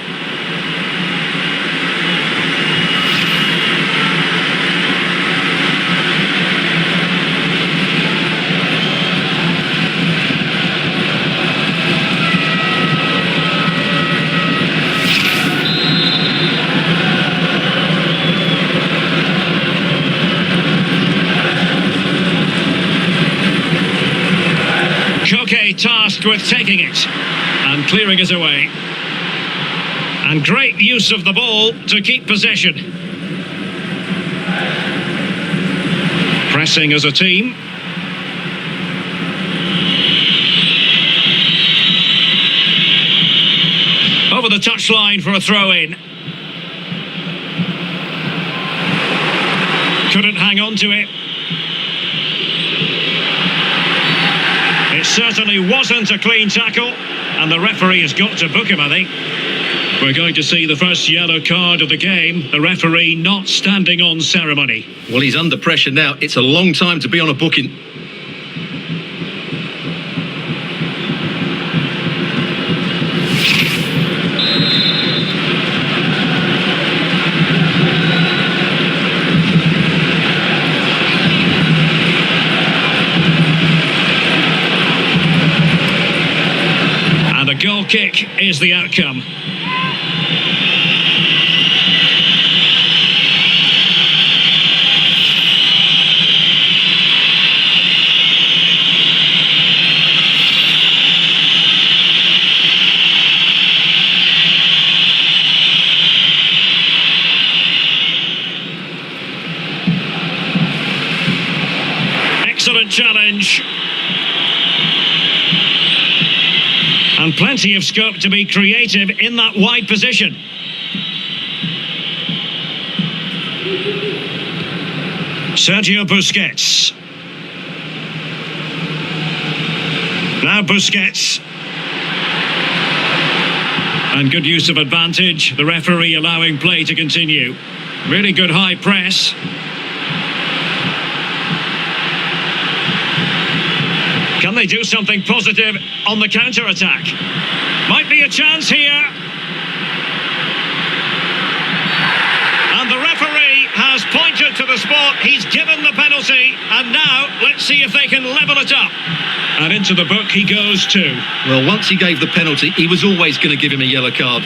Koke tasked with taking it and clearing it away. And great use of the ball to keep possession. Pressing as a team. Over the touchline for a throw-in. Couldn't hang on to it. It certainly wasn't a clean tackle, and the referee has got to book him, I think. We're going to see the first yellow card of the game. The referee not standing on ceremony. Well, he's under pressure now. It's a long time to be on a booking. Goal kick is the outcome. Excellent challenge. And plenty of scope to be creative in that wide position. Sergio Busquets. Now Busquets. And good use of advantage. The referee allowing play to continue. Really good high press. Can they do something positive on the counter-attack? Might be a chance here. And the referee has pointed to the spot. He's given the penalty. And now, let's see if they can level it up. And into the book he goes too. Well, once he gave the penalty, he was always going to give him a yellow card.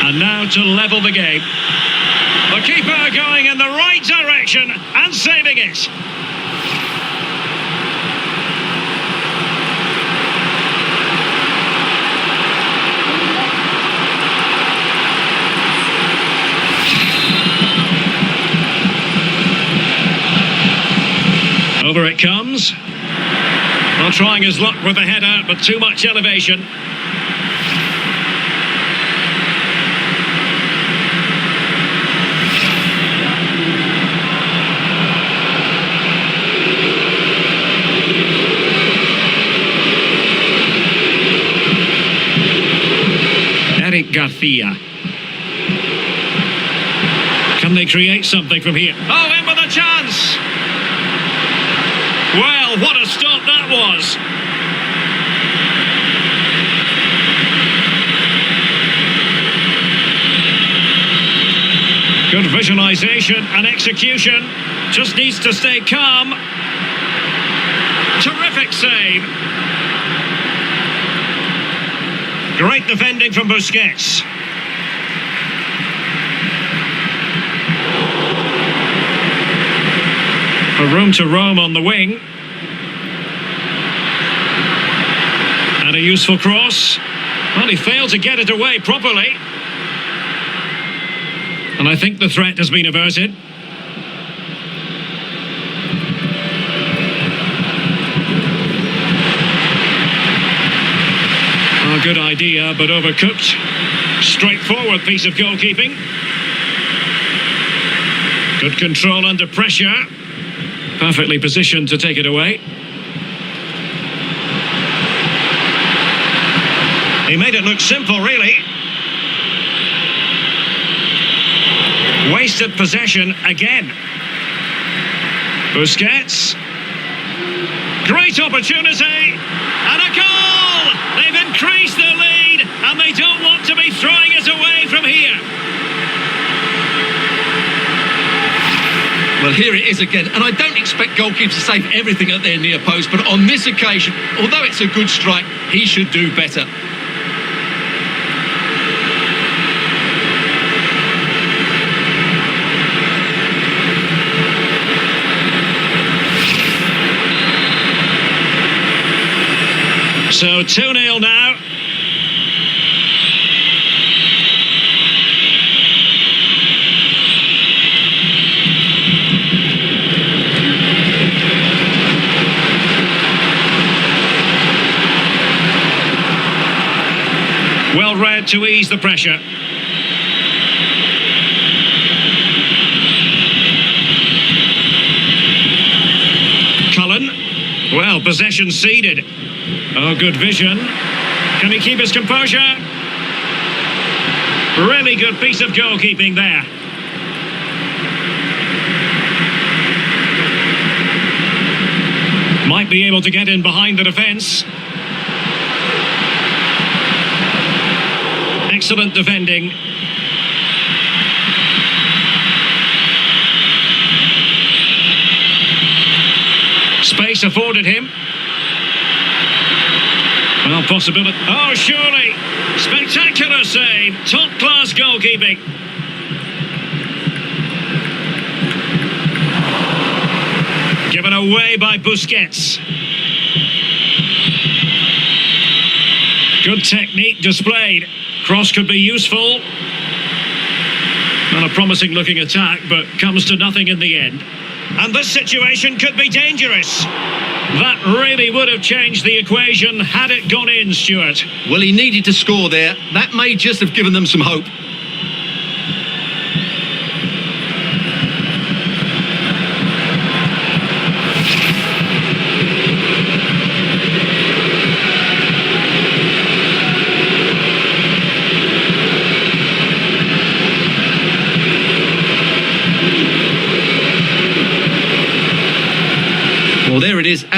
And now to level the game. The keeper going in the right direction and saving it. Over it comes. Not trying his luck with the header, but too much elevation. Garcia. Can they create something from here? Oh, in with a chance! Well, what a stop that was! Good visualisation and execution. Just needs to stay calm. Terrific save. Great defending from Busquets. A room to roam on the wing. And a useful cross. Well, he failed to get it away properly. And I think the threat has been averted. A good idea, but overcooked. Straightforward piece of goalkeeping. Good control under pressure. Perfectly positioned to take it away. He made it look simple, really. Wasted possession again. Busquets. Great opportunity. And a goal! They've increased their lead, and they don't want to be throwing it away from here. Well, here it is again, and I don't expect goalkeepers to save everything at their near post, but on this occasion, although it's a good strike, he should do better. So 2-0 now. Well read to ease the pressure. Cullen. Well, possession ceded. Oh, good vision. Can he keep his composure? Really good piece of goalkeeping there. Might be able to get in behind the defence. Excellent defending. Space afforded him. Well, possibility. Oh, surely. Spectacular save. Top-class goalkeeping. Given away by Busquets. Good technique displayed. Cross could be useful. Not a promising looking attack, but comes to nothing in the end. And this situation could be dangerous. That really would have changed the equation had it gone in, Stuart. Well, he needed to score there. That may just have given them some hope.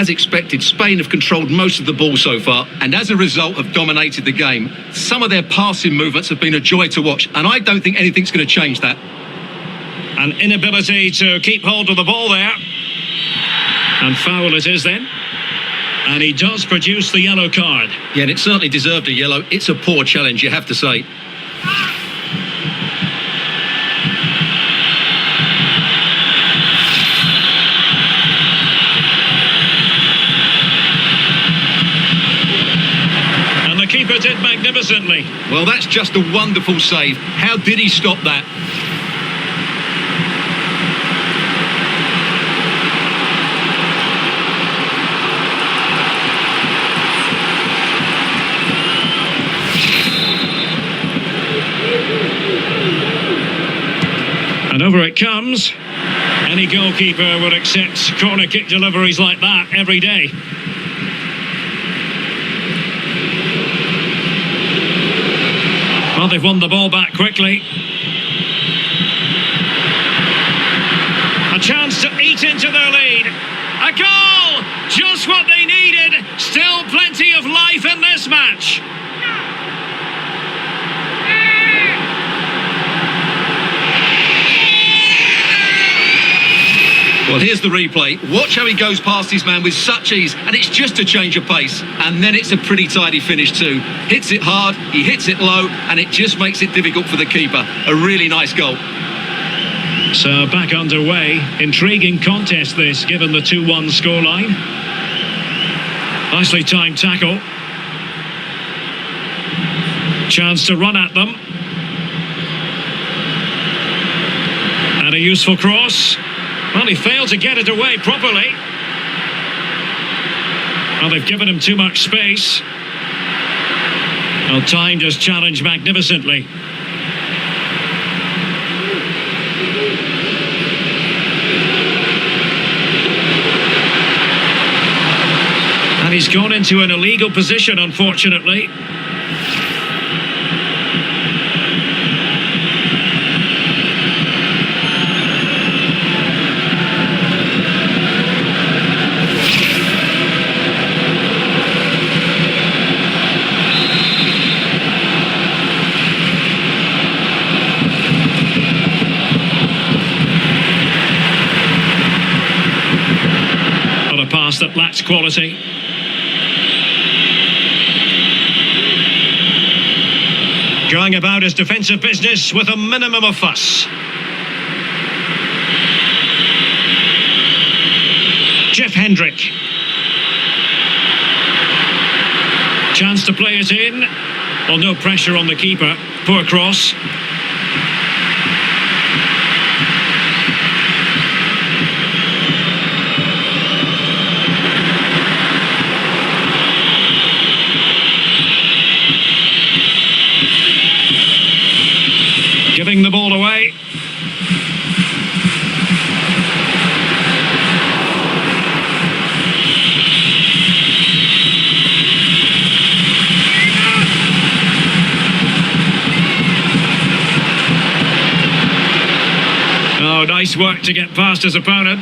as expected, Spain have controlled most of the ball so far, and as a result have dominated the game. Some of their passing movements have been a joy to watch, and I don't think anything's going to change that. An inability to keep hold of the ball there. And foul it is then. And he does produce the yellow card. Yeah, and it certainly deserved a yellow. It's a poor challenge, you have to say. And the keeper did magnificently. Well, that's just a wonderful save. How did he stop that? And over it comes. Any goalkeeper would accept corner kick deliveries like that every day. Well, they've won the ball back quickly. A chance to eat into their lead. A goal! Just what they needed. Still plenty of life in this match. Well, here's the replay. Watch how he goes past his man with such ease, and it's just a change of pace. And then it's a pretty tidy finish too. Hits it hard, he hits it low, and it just makes it difficult for the keeper. A really nice goal. So back underway. Intriguing contest this, given the 2-1 scoreline. Nicely timed tackle. Chance to run at them. And a useful cross. Well, he failed to get it away properly. Well, they've given him too much space. Well, timed his challenge magnificently. And he's gone into an illegal position, unfortunately. That lacks quality. Going about his defensive business with a minimum of fuss. Jeff Hendrick. Chance to play it in. Well, no pressure on the keeper. Poor cross. Giving the ball away. Oh, nice work to get past his opponent.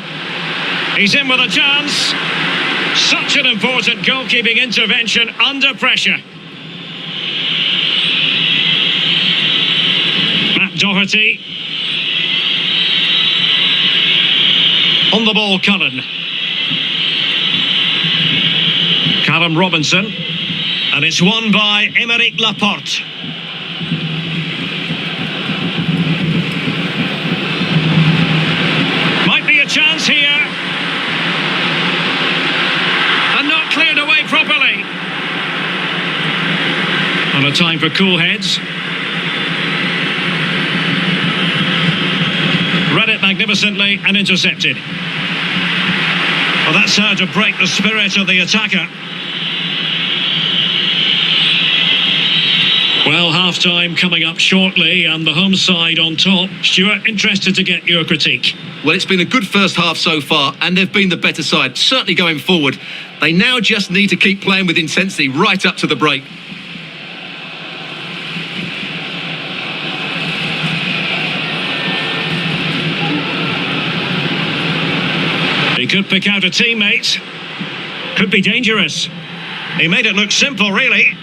He's in with a chance. Such an important goalkeeping intervention under pressure. Doherty. On the ball, Cullen. Callum Robinson. And it's won by Aymeric Laporte. Might be a chance here. And not cleared away properly. And a time for cool heads. Read it magnificently and intercepted. Well, that's how to break the spirit of the attacker. Well, half-time coming up shortly and the home side on top. Stuart, interested to get your critique. Well, it's been a good first half so far, and they've been the better side, certainly going forward. They now just need to keep playing with intensity right up to the break. He could pick out a teammate. Could be dangerous. He made it look simple, really.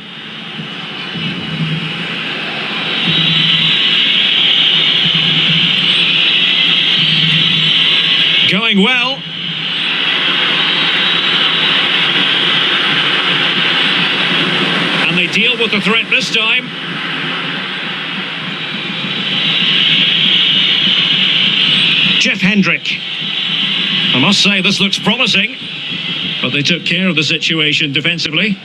Going well. And they deal with the threat this time. Jeff Hendrick. I must say this looks promising, but they took care of the situation defensively.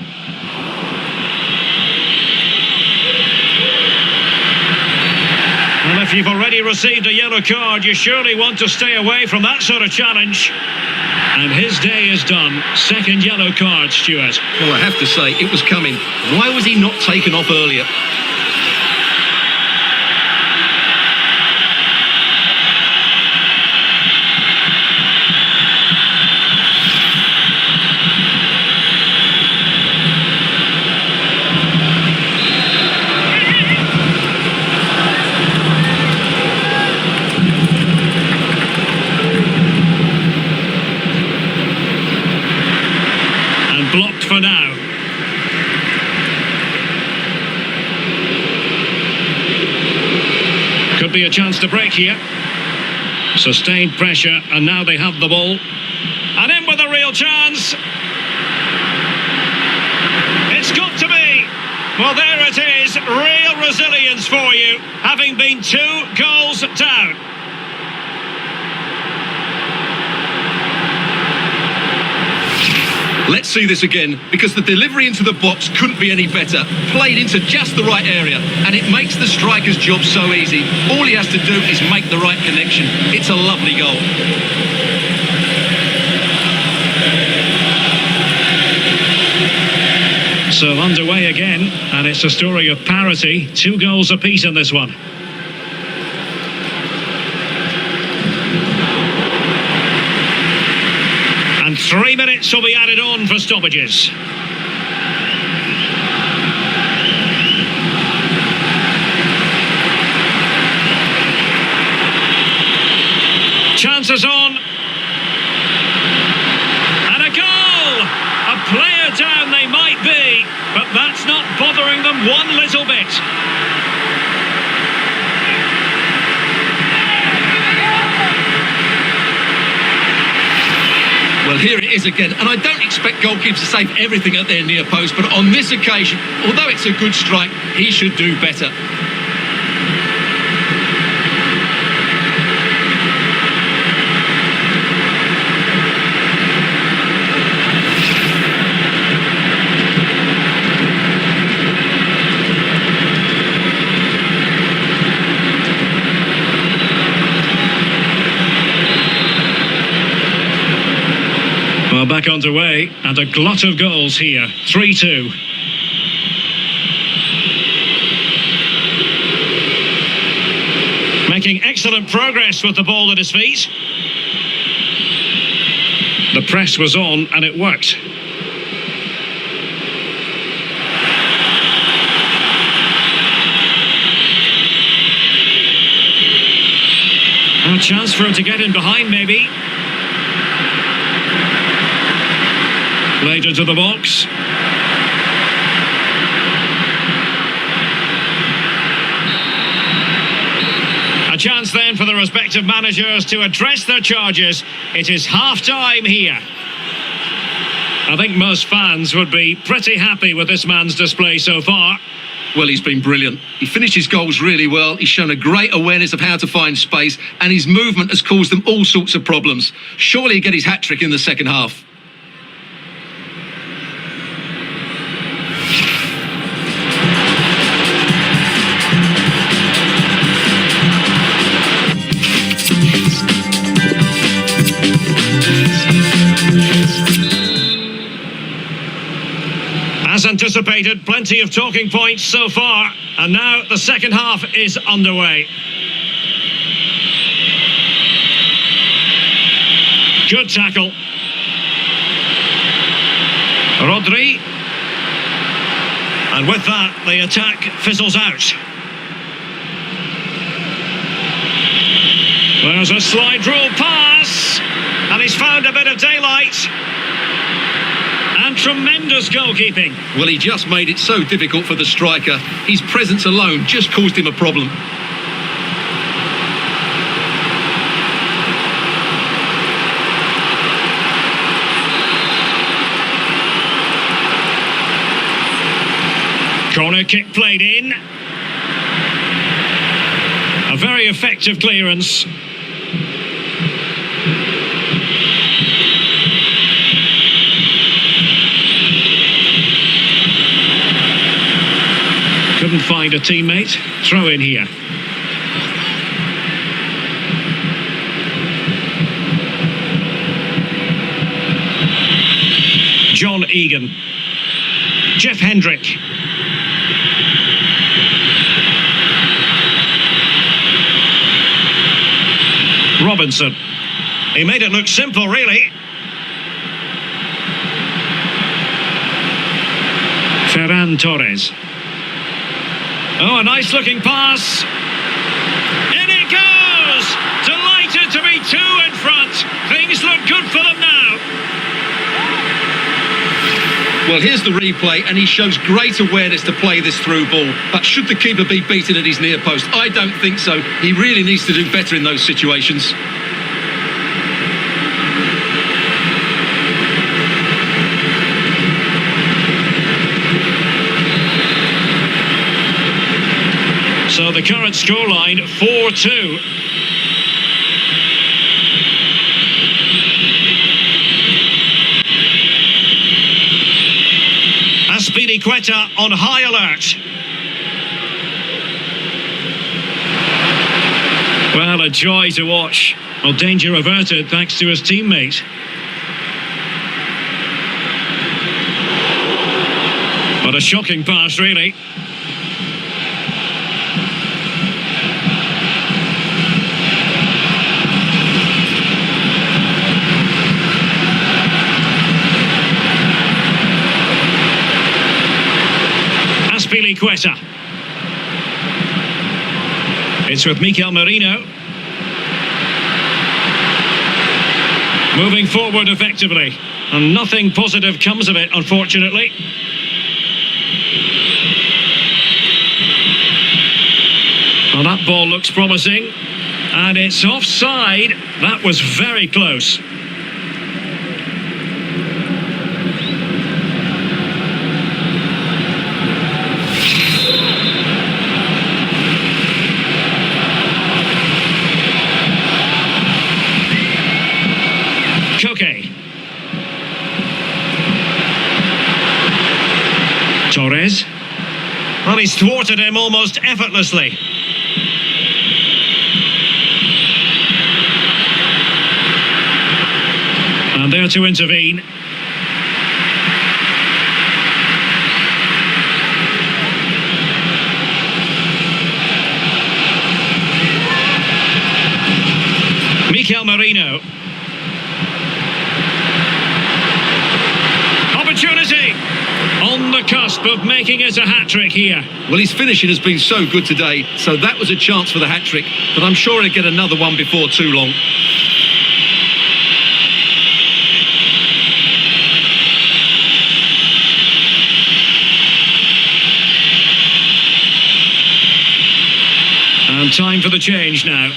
Well, if you've already received a yellow card, you surely want to stay away from that sort of challenge. And his day is done. Second yellow card, Stuart. Well, I have to say, it was coming. Why was he not taken off earlier? Blocked for now. Could be a chance to break here. Sustained pressure, and now they have the ball. And in with a real chance. It's got to be. Well, there it is. Real resilience for you, having been 2 goals down. Let's see this again, because the delivery into the box couldn't be any better. Played into just the right area, and it makes the striker's job so easy. All he has to do is make the right connection. It's a lovely goal. So underway again, and it's a story of parity. 2 goals apiece in this one. And 3 minutes will be added on for stoppages. Chances on. And a goal! A player down they might be, but that's not bothering them one little bit. Well, here it is again, and I don't expect goalkeepers to save everything at their near post, but on this occasion, although it's a good strike, he should do better. Well, back underway, and a glut of goals here. 3-2. Making excellent progress with the ball at his feet. The press was on, and it worked. A chance for him to get in behind, maybe. Played into the box. A chance then for the respective managers to address their charges. It is half-time here. I think most fans would be pretty happy with this man's display so far. Well, he's been brilliant. He finished his goals really well. He's shown a great awareness of how to find space, and his movement has caused them all sorts of problems. Surely he'll get his hat-trick in the second half. As anticipated, plenty of talking points so far, and now the second half is underway. Good tackle. Rodri. And with that, the attack fizzles out. There's a slide rule pass, and he's found a bit of daylight. And tremendous goalkeeping. Well, he just made it so difficult for the striker. His presence alone just caused him a problem. Corner kick played in. A very effective clearance. Couldn't find a teammate. Throw in here. John Egan. Jeff Hendrick. Robinson. He made it look simple, really. Ferran Torres. Oh, a nice looking pass. In it goes! Delighted to be two in front. Things look good for them now. Well, here's the replay, and he shows great awareness to play this through ball. But should the keeper be beaten at his near post? I don't think so. He really needs to do better in those situations. So the current scoreline, 4-2. Azpilicueta on high alert. Well, a joy to watch. Well, danger averted thanks to his teammate. But a shocking pass, really. Azpilicueta. It's with Mikel Merino. Moving forward effectively. And nothing positive comes of it, unfortunately. Well, that ball looks promising. And it's offside. That was very close. Torres. Well, he's thwarted him almost effortlessly. And there to intervene. Mikel Merino. Opportunity! On the cusp of making it a hat-trick here. Well, his finishing has been so good today, so that was a chance for the hat-trick, but I'm sure he'll get another one before too long. And time for the change now.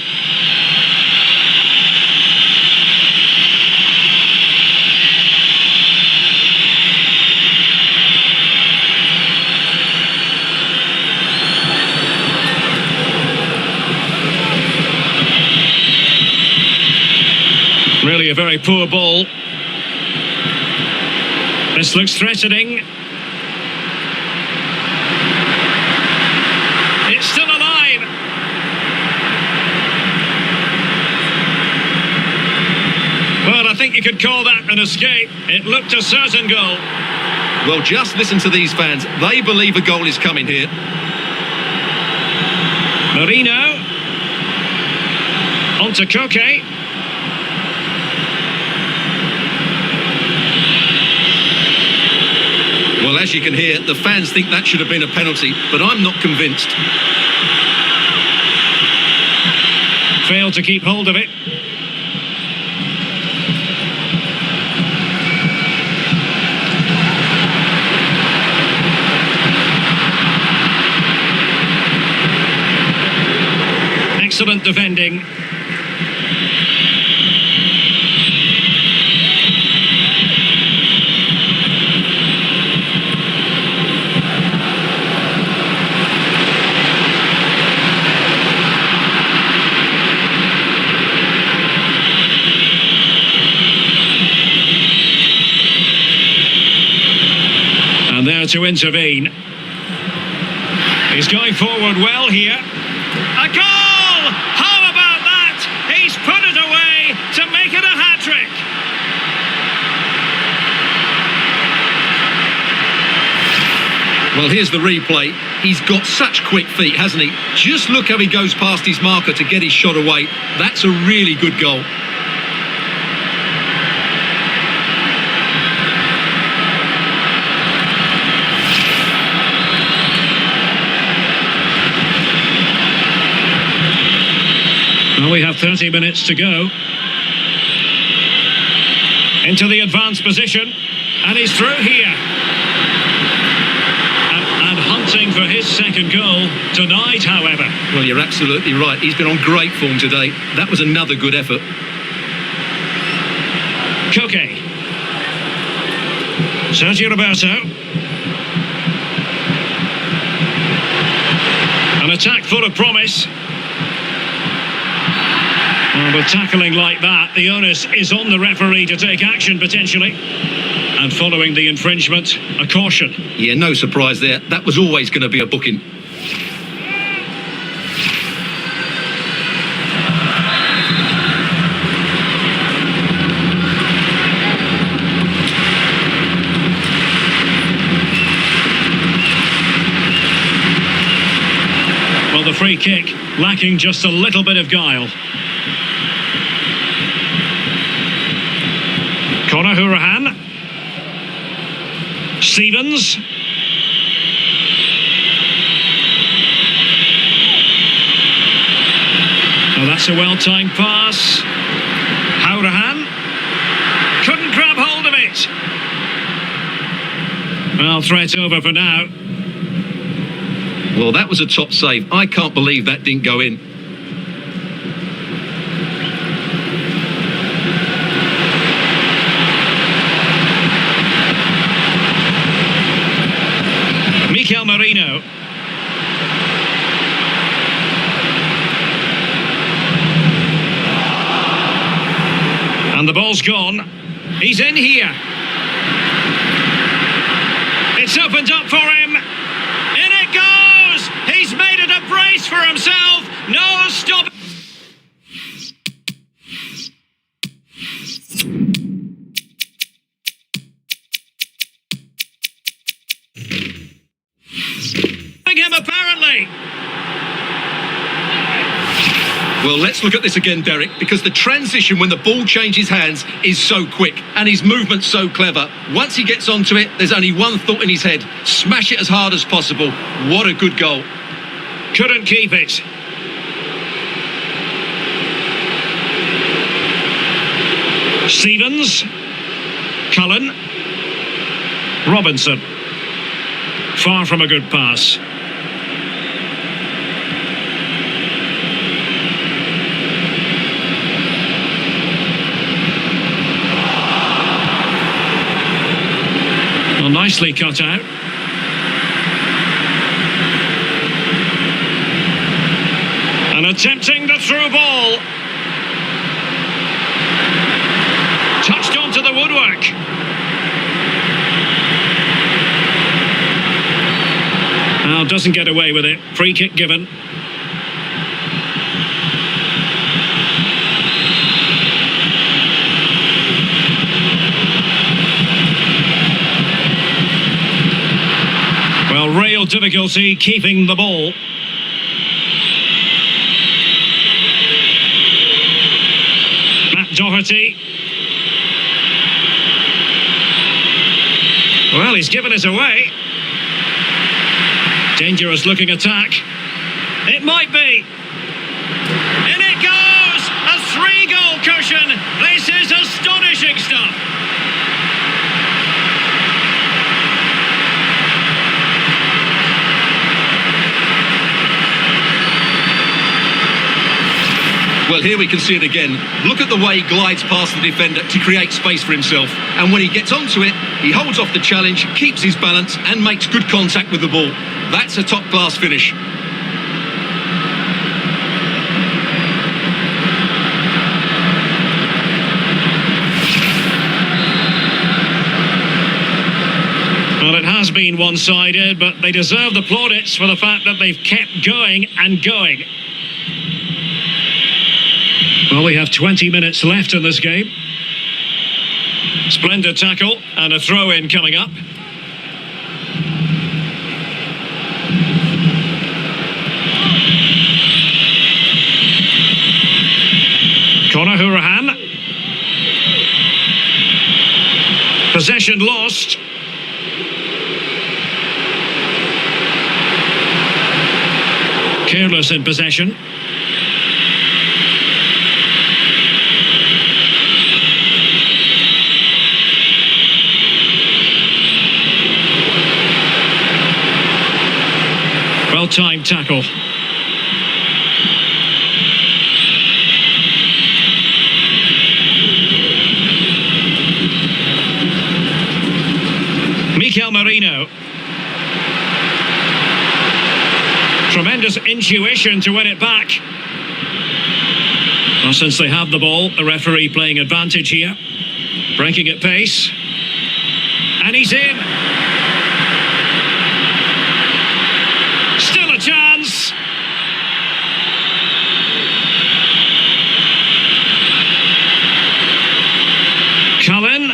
Really a very poor ball. This looks threatening. It's still alive. Well, I think you could call that an escape. It looked a certain goal. Well, just listen to these fans. They believe a goal is coming here. Merino. On to Koke. Well, as you can hear, the fans think that should have been a penalty, but I'm not convinced. Failed to keep hold of it. defending. And there to intervene. He's going forward well here. A goal! How about that? He's put it away to make it a hat-trick. Well, here's the replay. He's got such quick feet, hasn't he? Just look how he goes past his marker to get his shot away. That's a really good goal. Well, we have 30 minutes to go. Into the advanced position. And he's through here. And hunting for his second goal tonight, however. Well, you're absolutely right. He's been on great form today. That was another good effort. Koke. Sergio Roberto. An attack full of promise. Well, with tackling like that, the onus is on the referee to take action, potentially. And following the infringement, a caution. Yeah, no surprise there. That was always going to be a booking. Well, the free kick lacking just a little bit of guile. Conor Hourihane. Stevens. Oh, that's a well-timed pass. Hourihane. Couldn't grab hold of it. Well, threat over for now. Well, that was a top save. I can't believe that didn't go in. Mikel Merino. And the ball's gone. He's in here. It's opened up for him. In it goes! He's made it a brace for himself. No stop. Him apparently. Well, let's look at this again, Derek, because the transition when the ball changes hands is so quick and his movement's so clever. Once he gets onto it, there's only one thought in his head: smash it as hard as possible. What a good goal. Couldn't keep it. Stevens. Cullen. Robinson. Far from a good pass. Well, nicely cut out. And attempting the through ball. Touched onto the woodwork. Now doesn't get away with it. Free kick given. Well, real difficulty keeping the ball. Matt Doherty. Well, he's given it away. Dangerous looking attack. It might be. In it goes! A 3-goal cushion. This is astonishing stuff. Well, here we can see it again. Look at the way he glides past the defender to create space for himself. And when he gets onto it, he holds off the challenge, keeps his balance and makes good contact with the ball. That's a top-class finish. Well, it has been one-sided, but they deserve the plaudits for the fact that they've kept going and going. Well, we have 20 minutes left in this game. Splendid tackle and a throw-in coming up. Conor Hourihane. Possession lost. Careless in possession. Well-timed tackle. Mikel Merino. Tremendous intuition to win it back. Well, since they have the ball, the referee playing advantage here. Breaking at pace. And he's in. Still a chance. Cullen.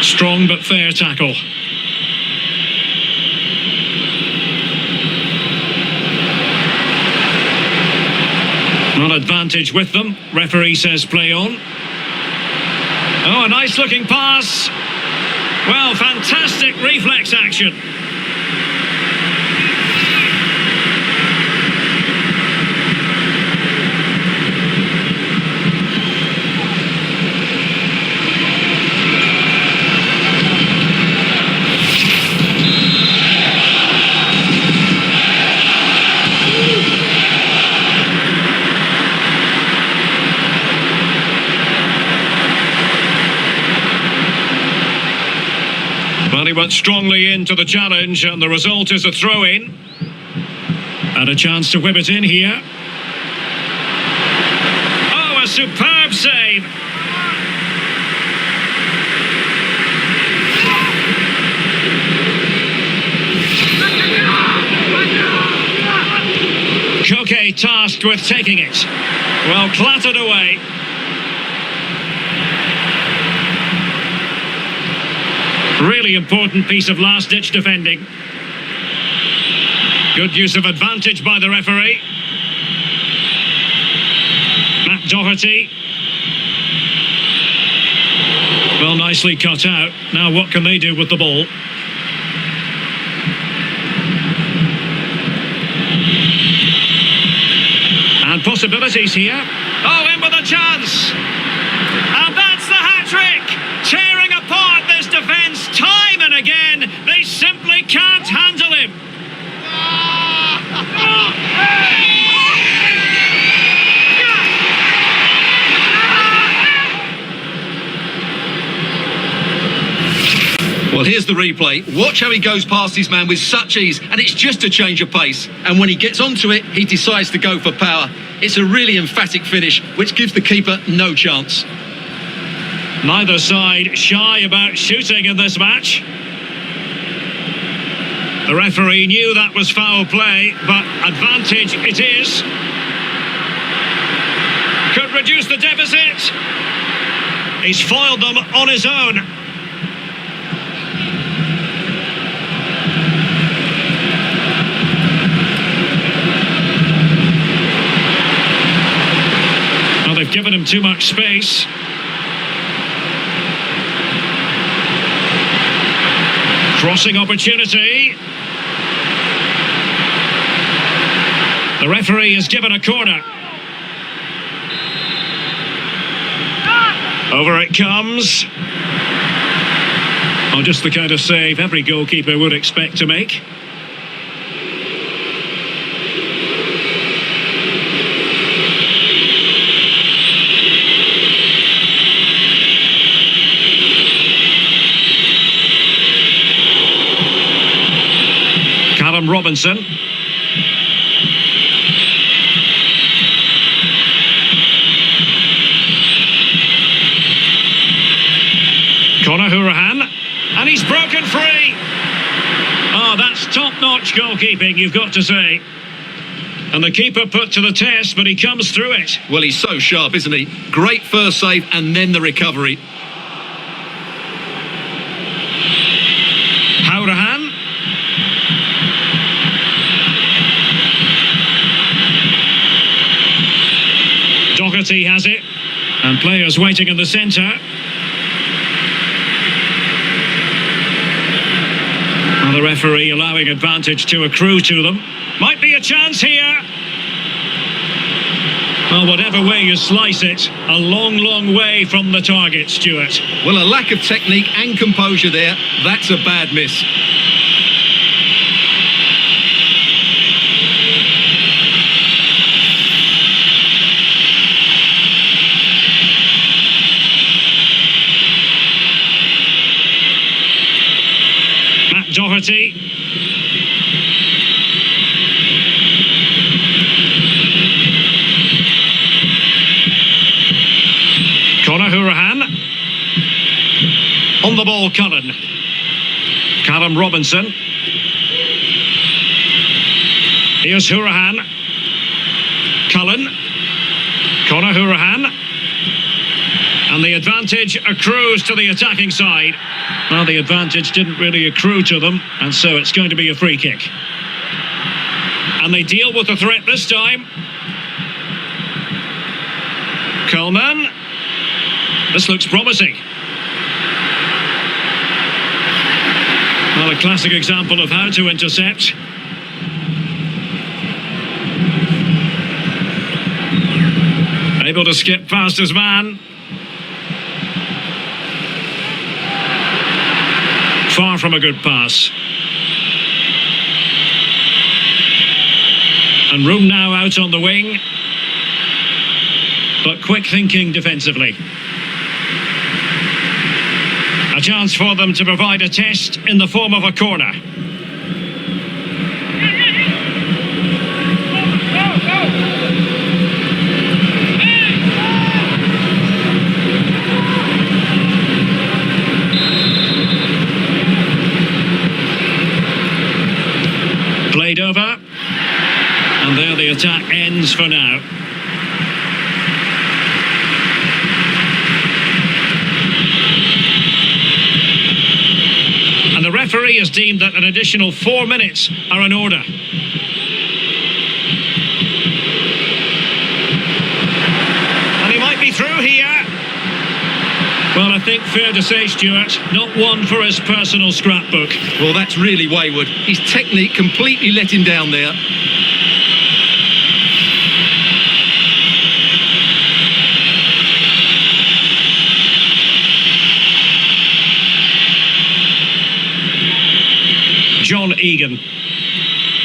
Strong but fair tackle. Not advantage with them. Referee says play on. Oh, a nice looking pass. Well, fantastic reflex action. Well, he went strongly into the challenge, and the result is a throw-in. And a chance to whip it in here. Oh, a superb save. Koke tasked with taking it. Well, clattered away. Really important piece of last-ditch defending. Good use of advantage by the referee. Matt Doherty. Well, nicely cut out. Now what can they do with the ball? And possibilities here. Oh, in with a chance. And that's the hat-trick. Tearing apart this defence time and again. They simply can't handle him. Well, here's the replay. Watch how he goes past his man with such ease, and it's just a change of pace. And when he gets onto it, he decides to go for power. It's a really emphatic finish, which gives the keeper no chance. Neither side shy about shooting in this match. The referee knew that was foul play, but advantage it is. Could reduce the deficit. He's foiled them on his own. Well, they've given him too much space. Crossing opportunity. The referee has given a corner. Over it comes. Oh, just the kind of save every goalkeeper would expect to make. Callum Robinson. Conor Hourihane, and he's broken free. Oh, that's top-notch goalkeeping, you've got to say. And the keeper put to the test, but he comes through it. Well, he's so sharp, isn't he? Great first save and then the recovery. Hourihane. Doherty has it, and players waiting in the centre. Well, the referee allowing advantage to accrue to them. Might be a chance here. Well, whatever way you slice it, a long, long way from the target, Stuart. Well, a lack of technique and composure there. That's a bad miss. Doherty. Conor Hourihane. On the ball, Cullen. Callum Robinson. Here's Hourihane. Cullen. Conor Hourihane. And the advantage accrues to the attacking side. Well, the advantage didn't really accrue to them, and so it's going to be a free kick. And they deal with the threat this time. Coleman. This looks promising. Well, a classic example of how to intercept. Able to skip past his man. Far from a good pass. And room now out on the wing. But quick thinking defensively. A chance for them to provide a test in the form of a corner. Played over, and there the attack ends for now. And the referee has deemed that an additional 4 minutes are in order. And he might be through here. Well, I think fair to say, Stuart, not one for his personal scrapbook. Well, that's really wayward. His technique completely let him down there. John Egan.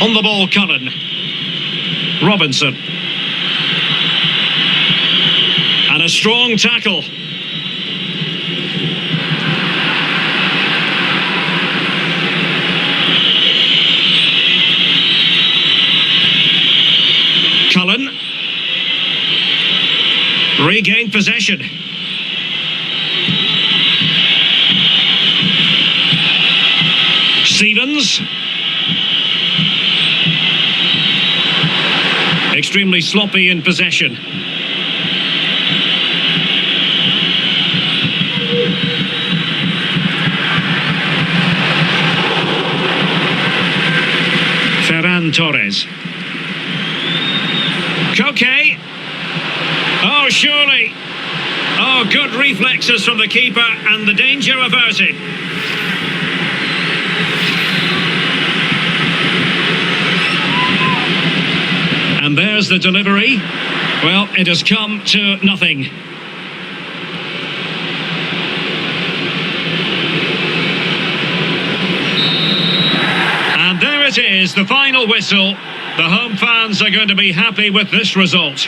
On the ball, Cullen. Robinson. And a strong tackle. Cullen. Regained possession. Stevens. Extremely sloppy in possession. Ferran Torres. Koke. Oh, surely. Oh, good reflexes from the keeper and the danger averted. And there's the delivery. Well, it has come to nothing. And there it is, the final whistle. The home fans are going to be happy with this result.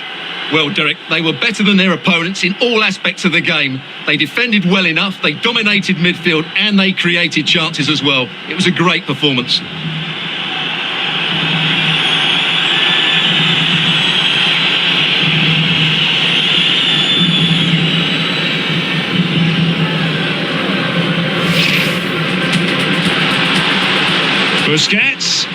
Well, Derek, they were better than their opponents in all aspects of the game. They defended well enough, they dominated midfield, and they created chances as well. It was a great performance. Busquets.